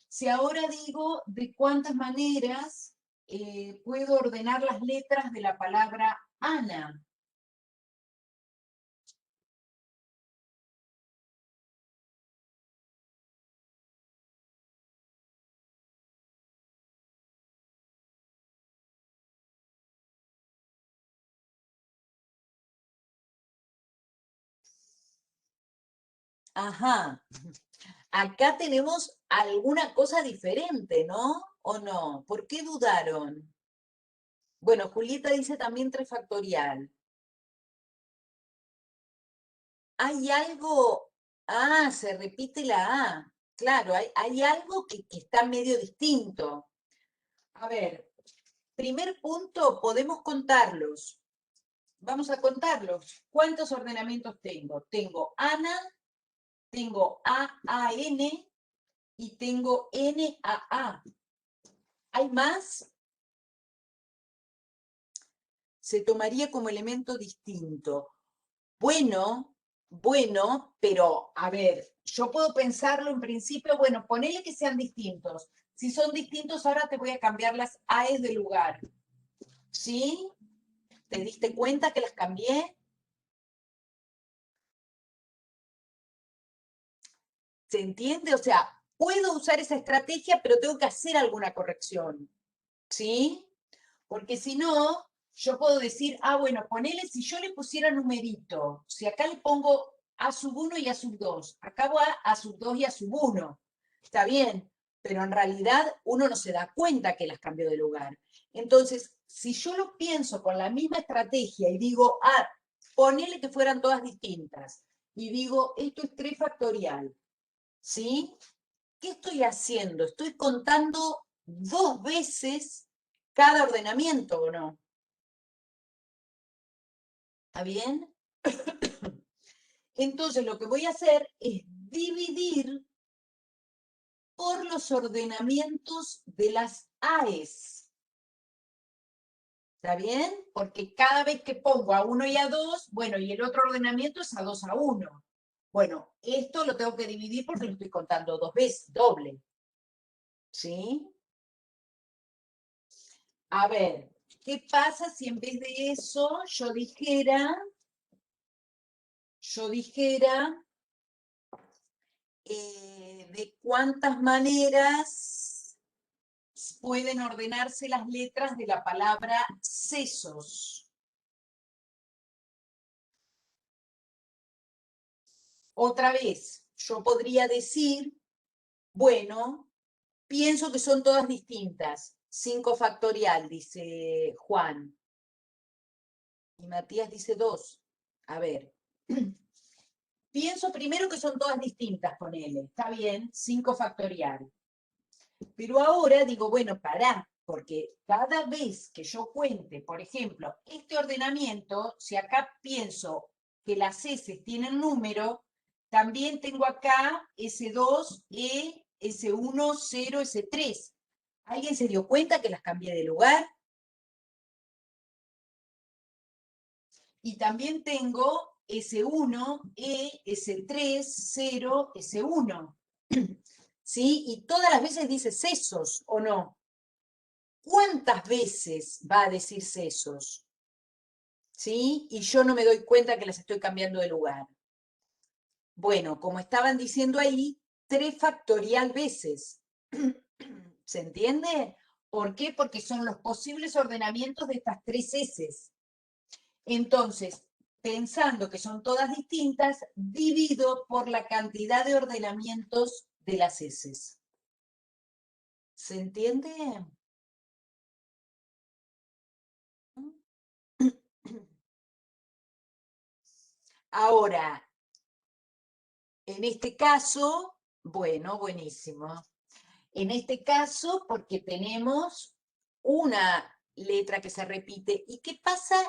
Si ahora digo de cuántas maneras puedo ordenar las letras de la palabra Ana. Ajá, acá tenemos alguna cosa diferente, ¿no? ¿O no? ¿Por qué dudaron? Bueno, Julieta dice también 3 factorial. Hay algo, se repite la A. Claro, hay algo que está medio distinto. A ver, primer punto, podemos contarlos. Vamos a contarlos. ¿Cuántos ordenamientos tengo? Tengo ANA, tengo AAN y tengo NAA. ¿Hay más? Se tomaría como elemento distinto. Bueno, pero a ver, yo puedo pensarlo en principio, bueno, ponele que sean distintos. Si son distintos, ahora te voy a cambiar las AES de lugar. ¿Sí? ¿Te diste cuenta que las cambié? ¿Se entiende? O sea, puedo usar esa estrategia, pero tengo que hacer alguna corrección. ¿Sí? Porque si no, yo puedo decir, bueno, ponele, si yo le pusiera numerito, si acá le pongo A sub 1 y A sub 2, acá va A sub 2 y A sub 1, está bien, pero en realidad uno no se da cuenta que las cambió de lugar. Entonces, si yo lo pienso con la misma estrategia y digo, ponele que fueran todas distintas, y digo, esto es 3 factorial, ¿sí? ¿Qué estoy haciendo? Estoy contando 2 veces cada ordenamiento, ¿o no? ¿Está bien? Entonces lo que voy a hacer es dividir por los ordenamientos de las AES. ¿Está bien? Porque cada vez que pongo a 1 y a 2, bueno, y el otro ordenamiento es a 2 a 1. Bueno, esto lo tengo que dividir porque lo estoy contando 2 veces, doble. ¿Sí? A ver, ¿qué pasa si en vez de eso yo dijera de cuántas maneras pueden ordenarse las letras de la palabra sesos? Otra vez, yo podría decir, bueno, pienso que son todas distintas. 5 factorial, dice Juan. Y Matías dice 2. A ver. Pienso primero que son todas distintas, ponele. Está bien, 5 factorial. Pero ahora digo, bueno, pará, porque cada vez que yo cuente, por ejemplo, este ordenamiento, si acá pienso que las S tienen número, también tengo acá S2, E, S1, 0, S3. ¿Alguien se dio cuenta que las cambié de lugar? Y también tengo S1, E, S3, 0, S1. ¿Sí? Y todas las veces dice sesos, ¿o no? ¿Cuántas veces va a decir sesos? ¿Sí? Y yo no me doy cuenta que las estoy cambiando de lugar. Bueno, como estaban diciendo ahí, 3 factorial veces. ¿Se entiende? ¿Por qué? Porque son los posibles ordenamientos de estas 3 S. Entonces, pensando que son todas distintas, divido por la cantidad de ordenamientos de las S. ¿Se entiende? Ahora, en este caso, bueno, buenísimo. En este caso, porque tenemos una letra que se repite. ¿Y qué pasa?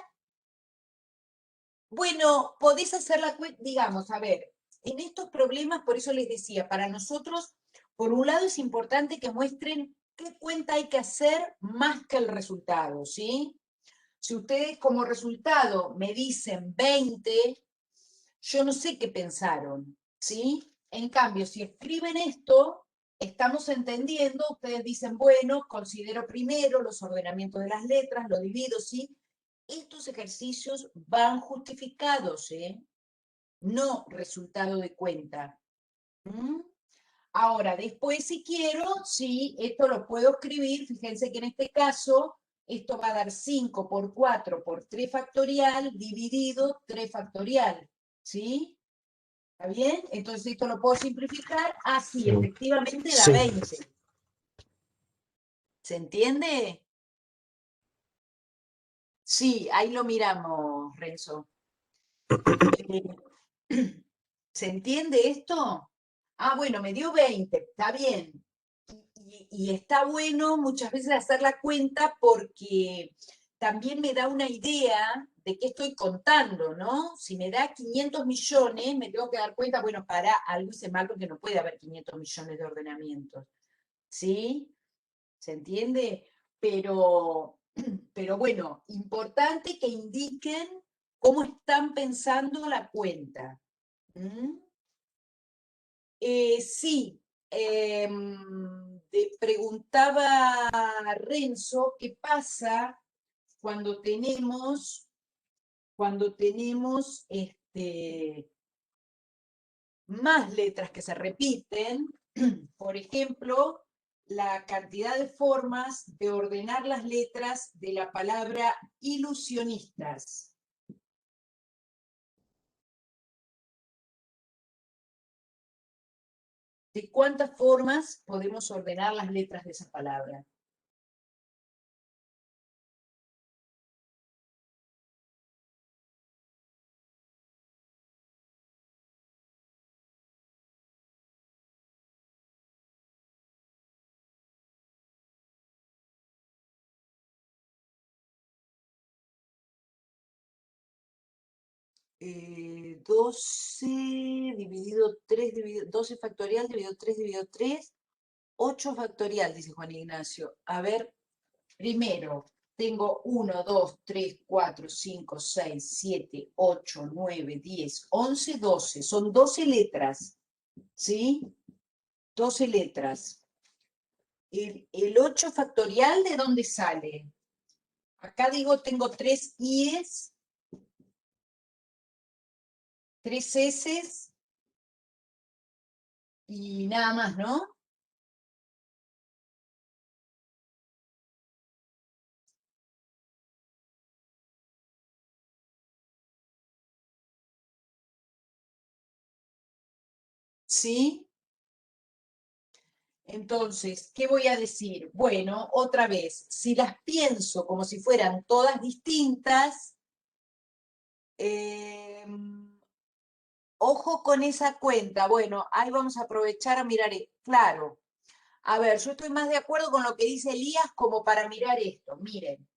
Bueno, podés hacer la cuenta, digamos, a ver, en estos problemas, por eso les decía, para nosotros, por un lado es importante que muestren qué cuenta hay que hacer más que el resultado, ¿sí? Si ustedes como resultado me dicen 20, yo no sé qué pensaron, ¿sí? En cambio, si escriben esto, estamos entendiendo, ustedes dicen, bueno, considero primero los ordenamientos de las letras, lo divido, ¿sí? Estos ejercicios van justificados, ¿eh? No resultado de cuenta. ¿Mm? Ahora, después si quiero, sí, esto lo puedo escribir, fíjense que en este caso, esto va a dar 5 por 4 por 3 factorial dividido 3 factorial, ¿sí? ¿Está bien? Entonces esto lo puedo simplificar así, efectivamente da Sí, 20. ¿Se entiende? Sí, ahí lo miramos, Renzo. ¿Se entiende esto? Ah, bueno, me dio 20, está bien. Y está bueno muchas veces hacer la cuenta porque también me da una idea de qué estoy contando, ¿no? Si me da 500 millones, me tengo que dar cuenta, bueno, para algo hice mal porque no puede haber 500 millones de ordenamientos, ¿sí? ¿Se entiende? Pero, pero bueno, importante que indiquen cómo están pensando la cuenta. ¿Mm? Sí, te preguntaba Renzo qué pasa cuando tenemos más letras que se repiten, por ejemplo, la cantidad de formas de ordenar las letras de la palabra ilusionistas. ¿De cuántas formas podemos ordenar las letras de esa palabra? Eh, 12 dividido 3 dividido, 12 factorial dividido 3 dividido 3, 8 factorial, dice Juan Ignacio. A ver, primero, tengo 1, 2, 3, 4, 5, 6, 7, 8, 9, 10, 11, 12. Son 12 letras, ¿sí? 12 letras. El 8 factorial, ¿de dónde sale? Acá digo, tengo 3 i's, 3 s's y nada más, ¿no? ¿Sí? Entonces, ¿qué voy a decir? Bueno, otra vez, si las pienso como si fueran todas distintas, eh, ojo con esa cuenta. Bueno, ahí vamos a aprovechar a mirar. Claro, a ver, yo estoy más de acuerdo con lo que dice Elías como para mirar esto. Miren,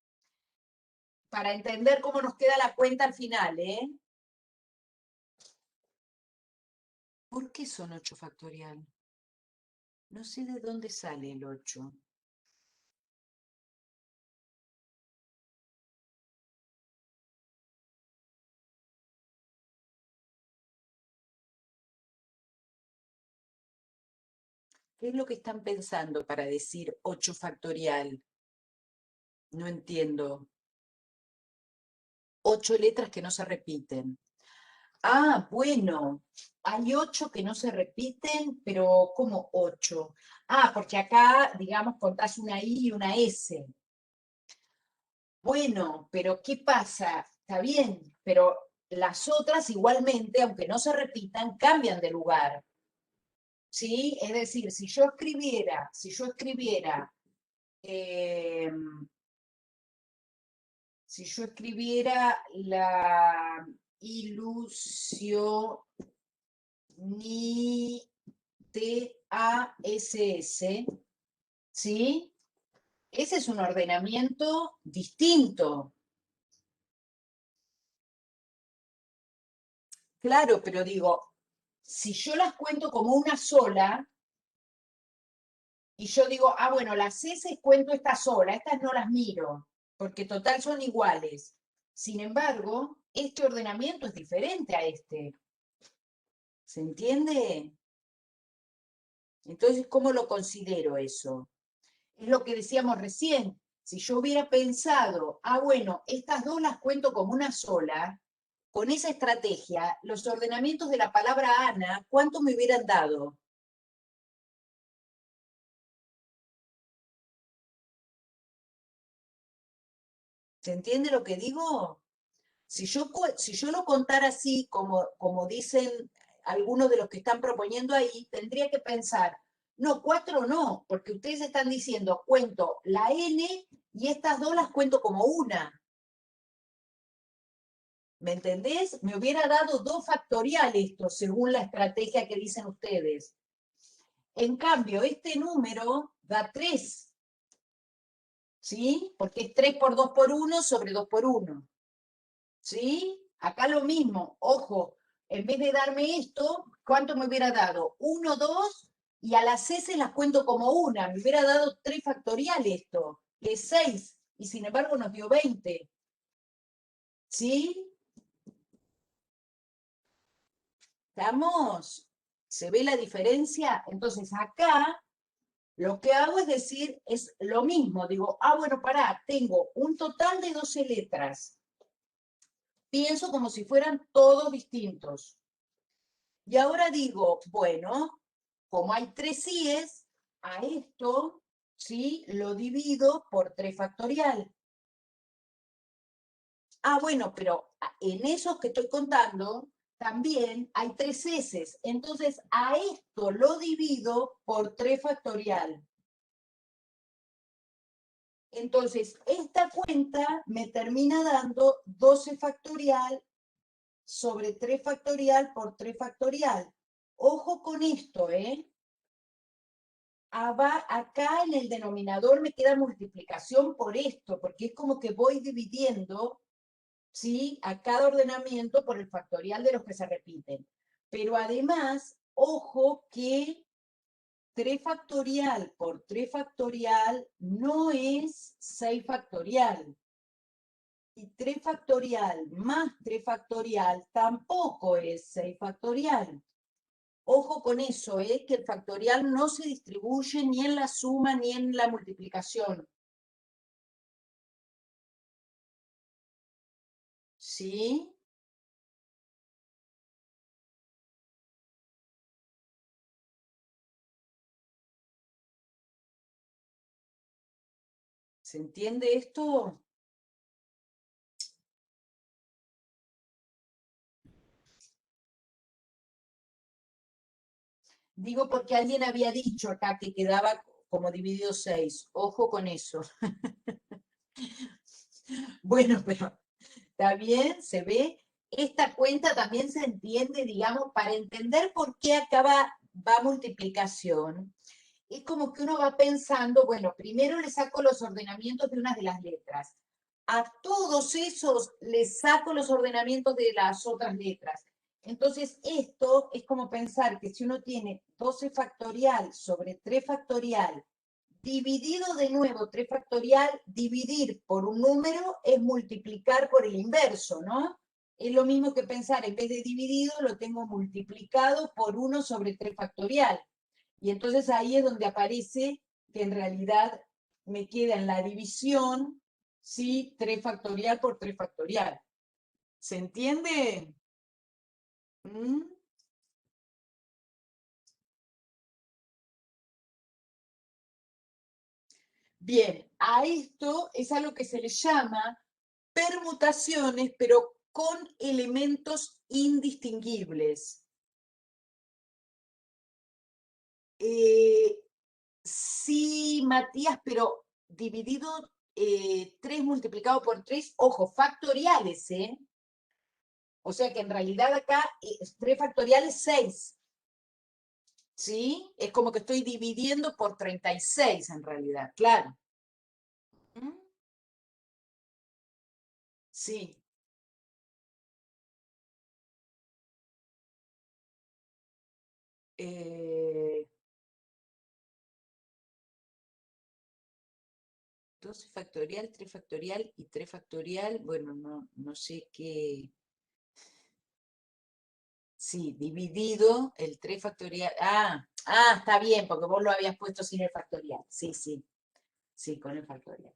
para entender cómo nos queda la cuenta al final, ¿eh? ¿Por qué son 8 factorial? No sé de dónde sale el 8. ¿Qué es lo que están pensando para decir 8 factorial? No entiendo. 8 letras que no se repiten. Ah, bueno, hay 8 que no se repiten, pero ¿cómo 8? Ah, porque acá, digamos, contás una I y una S. Bueno, pero ¿qué pasa? Está bien, pero las otras igualmente, aunque no se repitan, cambian de lugar. ¿Sí? Es decir, eh, si yo escribiera la ilusión ni TASS, ¿sí? Ese es un ordenamiento distinto. Claro, pero digo, si yo las cuento como una sola, y yo digo, ah, bueno, las S cuento esta sola, estas no las miro, porque total son iguales. Sin embargo, este ordenamiento es diferente a este. ¿Se entiende? Entonces, ¿cómo lo considero eso? Es lo que decíamos recién. Si yo hubiera pensado, ah, bueno, estas dos las cuento como una sola, con esa estrategia, los ordenamientos de la palabra Ana, ¿cuánto me hubieran dado? ¿Se entiende lo que digo? Si yo lo contara así, como dicen algunos de los que están proponiendo ahí, tendría que pensar, no, cuatro no, porque ustedes están diciendo, cuento la N y estas dos las cuento como una. ¿Me entendés? Me hubiera dado 2 factorial esto, según la estrategia que dicen ustedes. En cambio, este número da 3, ¿sí? Porque es 3 por 2 por 1 sobre 2 por 1, ¿sí? Acá lo mismo, ojo, en vez de darme esto, ¿cuánto me hubiera dado? 1, 2, y a las S las cuento como una, me hubiera dado 3 factorial esto, que es 6, y sin embargo nos dio 20, ¿sí? ¿Estamos? ¿Se ve la diferencia? Entonces acá lo que hago es decir, es lo mismo. Digo, bueno, pará, tengo un total de 12 letras. Pienso como si fueran todos distintos. Y ahora digo, bueno, como hay 3 síes, a esto, ¿sí? Lo divido por 3 factorial. Bueno, pero en esos que estoy contando, también hay 3 S. Entonces, a esto lo divido por 3 factorial. Entonces, esta cuenta me termina dando 12 factorial sobre 3 factorial por 3 factorial. Ojo con esto, ¿eh? Acá en el denominador me queda multiplicación por esto, porque es como que voy dividiendo, ¿sí? A cada ordenamiento por el factorial de los que se repiten. Pero además, ojo que 3 factorial por 3 factorial no es 6 factorial. Y 3 factorial más 3 factorial tampoco es 6 factorial. Ojo con eso, que el factorial no se distribuye ni en la suma ni en la multiplicación. ¿Sí? ¿Se entiende esto? Digo porque alguien había dicho acá que quedaba como dividido 6. Ojo con eso. Bueno, pero ¿está bien? ¿Se ve? Esta cuenta también se entiende, digamos, para entender por qué acá va multiplicación. Es como que uno va pensando, bueno, primero le saco los ordenamientos de una de las letras. A todos esos les saco los ordenamientos de las otras letras. Entonces, esto es como pensar que si uno tiene 12 factorial sobre 3 factorial, dividido de nuevo 3 factorial, dividir por un número es multiplicar por el inverso, ¿no? Es lo mismo que pensar, en vez de dividido, lo tengo multiplicado por 1 sobre 3 factorial. Y entonces ahí es donde aparece que en realidad me queda en la división, ¿sí? 3 factorial por 3 factorial. ¿Se entiende? ¿Mm? Bien, a esto es a lo que se le llama permutaciones, pero con elementos indistinguibles. Eh, sí, Matías, pero dividido 3 multiplicado por 3, ojo, factoriales, ¿eh? O sea que en realidad acá 3 factoriales 6, ¿sí? Es como que estoy dividiendo por 36 en realidad, claro. ¿Mm? Sí. 12 factorial, 3 factorial y 3 factorial, bueno, no sé qué. Sí, dividido el 3 factorial. Está bien, porque vos lo habías puesto sin el factorial. Sí, sí, sí, con el factorial.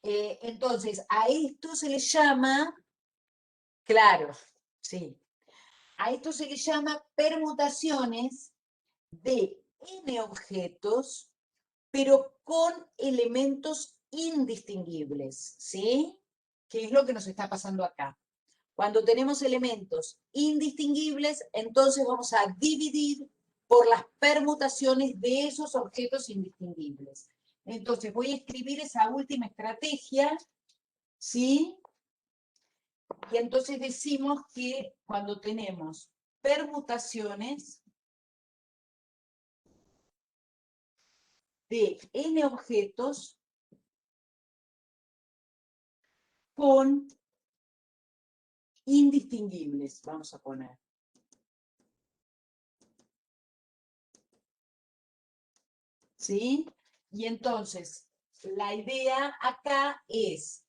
Entonces, a esto se le llama, claro, sí, a esto se le llama permutaciones de n objetos, pero con elementos indistinguibles, ¿sí? ¿Qué es lo que nos está pasando acá? Cuando tenemos elementos indistinguibles, entonces vamos a dividir por las permutaciones de esos objetos indistinguibles. Entonces voy a escribir esa última estrategia, ¿sí? Y entonces decimos que cuando tenemos permutaciones de n objetos con indistinguibles, vamos a poner. ¿Sí? Y entonces, la idea acá es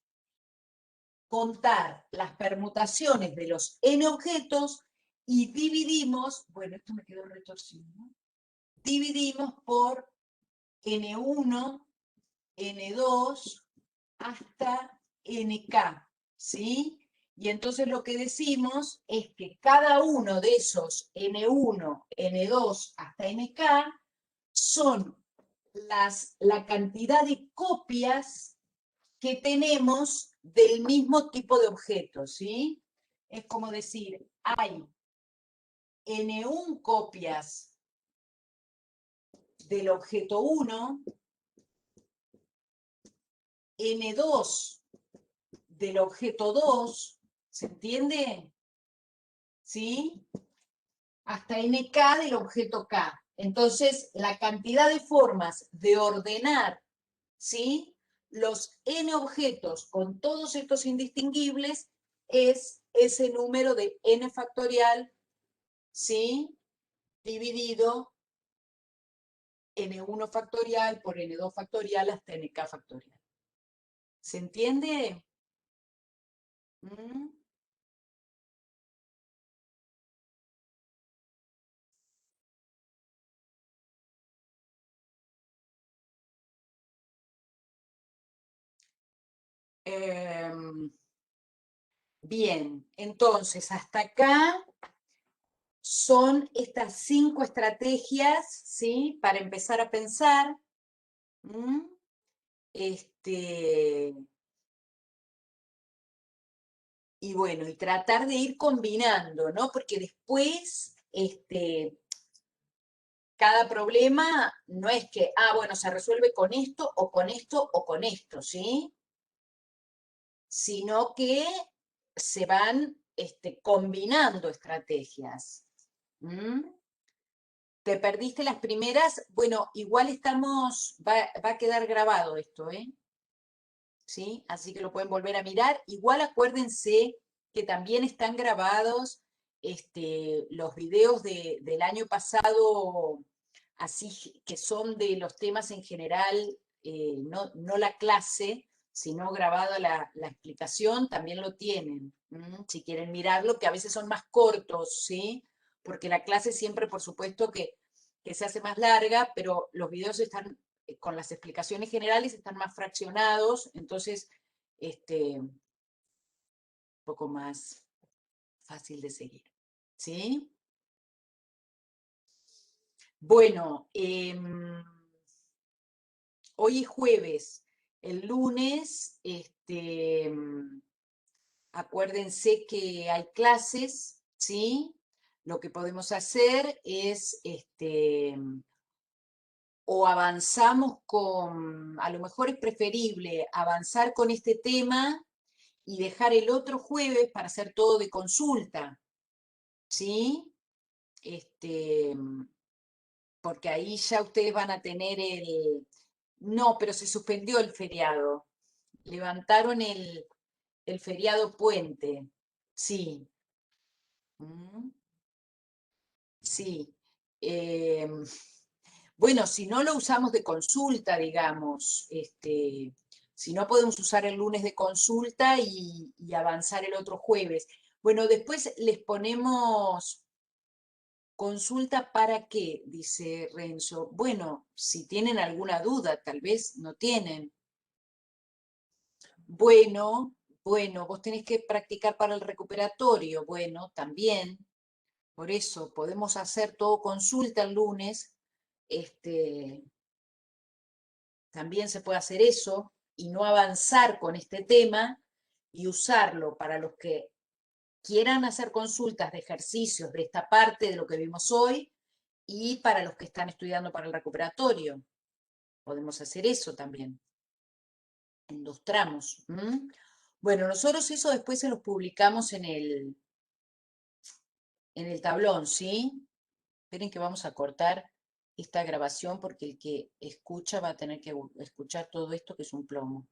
contar las permutaciones de los n objetos y dividimos, bueno, esto me quedó retorcido, ¿no? Dividimos por n1, n2, hasta nk, ¿sí? Y entonces lo que decimos es que cada uno de esos n1, n2 hasta nk son la cantidad de copias que tenemos del mismo tipo de objeto, ¿sí? Es como decir, hay n1 copias del objeto 1, n2 del objeto 2, ¿se entiende? ¿Sí? Hasta nk del objeto k. Entonces, la cantidad de formas de ordenar, ¿sí?, los n objetos con todos estos indistinguibles es ese número de n factorial, ¿sí?, dividido n1 factorial por n2 factorial hasta nk factorial. ¿Se entiende? ¿Mm? Bien, entonces hasta acá son estas 5 estrategias, ¿sí?, para empezar a pensar. Y bueno, y tratar de ir combinando, ¿no? Porque después, cada problema no es que, bueno, se resuelve con esto o con esto o con esto, ¿sí? Sino que se van combinando estrategias. ¿Mm? ¿Te perdiste las primeras? Bueno, igual va a quedar grabado esto, ¿eh? ¿Sí? Así que lo pueden volver a mirar. Igual acuérdense que también están grabados los videos del año pasado, así que son de los temas en general, no la clase, sino grabada la explicación, también lo tienen, si quieren mirarlo, que a veces son más cortos, ¿sí? Porque la clase siempre, por supuesto, que se hace más larga, pero los videos están con las explicaciones generales, están más fraccionados, entonces, un poco más fácil de seguir, ¿sí? Bueno, hoy es jueves. El lunes, acuérdense que hay clases, ¿sí? Lo que podemos hacer es, o avanzamos a lo mejor es preferible avanzar con este tema y dejar el otro jueves para hacer todo de consulta, ¿sí? Porque ahí ya ustedes van a tener No, pero se suspendió el feriado. Levantaron el feriado puente. Sí. Mm, sí. Bueno, si no lo usamos de consulta, digamos, si no podemos usar el lunes de consulta y avanzar el otro jueves. Bueno, después les ponemos consulta para qué, dice Renzo. Bueno, si tienen alguna duda, tal vez no tienen. Bueno, vos tenés que practicar para el recuperatorio. Bueno, también. Por eso podemos hacer todo consulta el lunes. Este, También se puede hacer eso y no avanzar con este tema y usarlo para los que quieran hacer consultas de ejercicios de esta parte de lo que vimos hoy y para los que están estudiando para el recuperatorio. Podemos hacer eso también, en 2 tramos. Bueno, nosotros eso después se los publicamos en el tablón, ¿sí? Esperen que vamos a cortar esta grabación porque el que escucha va a tener que escuchar todo esto que es un plomo.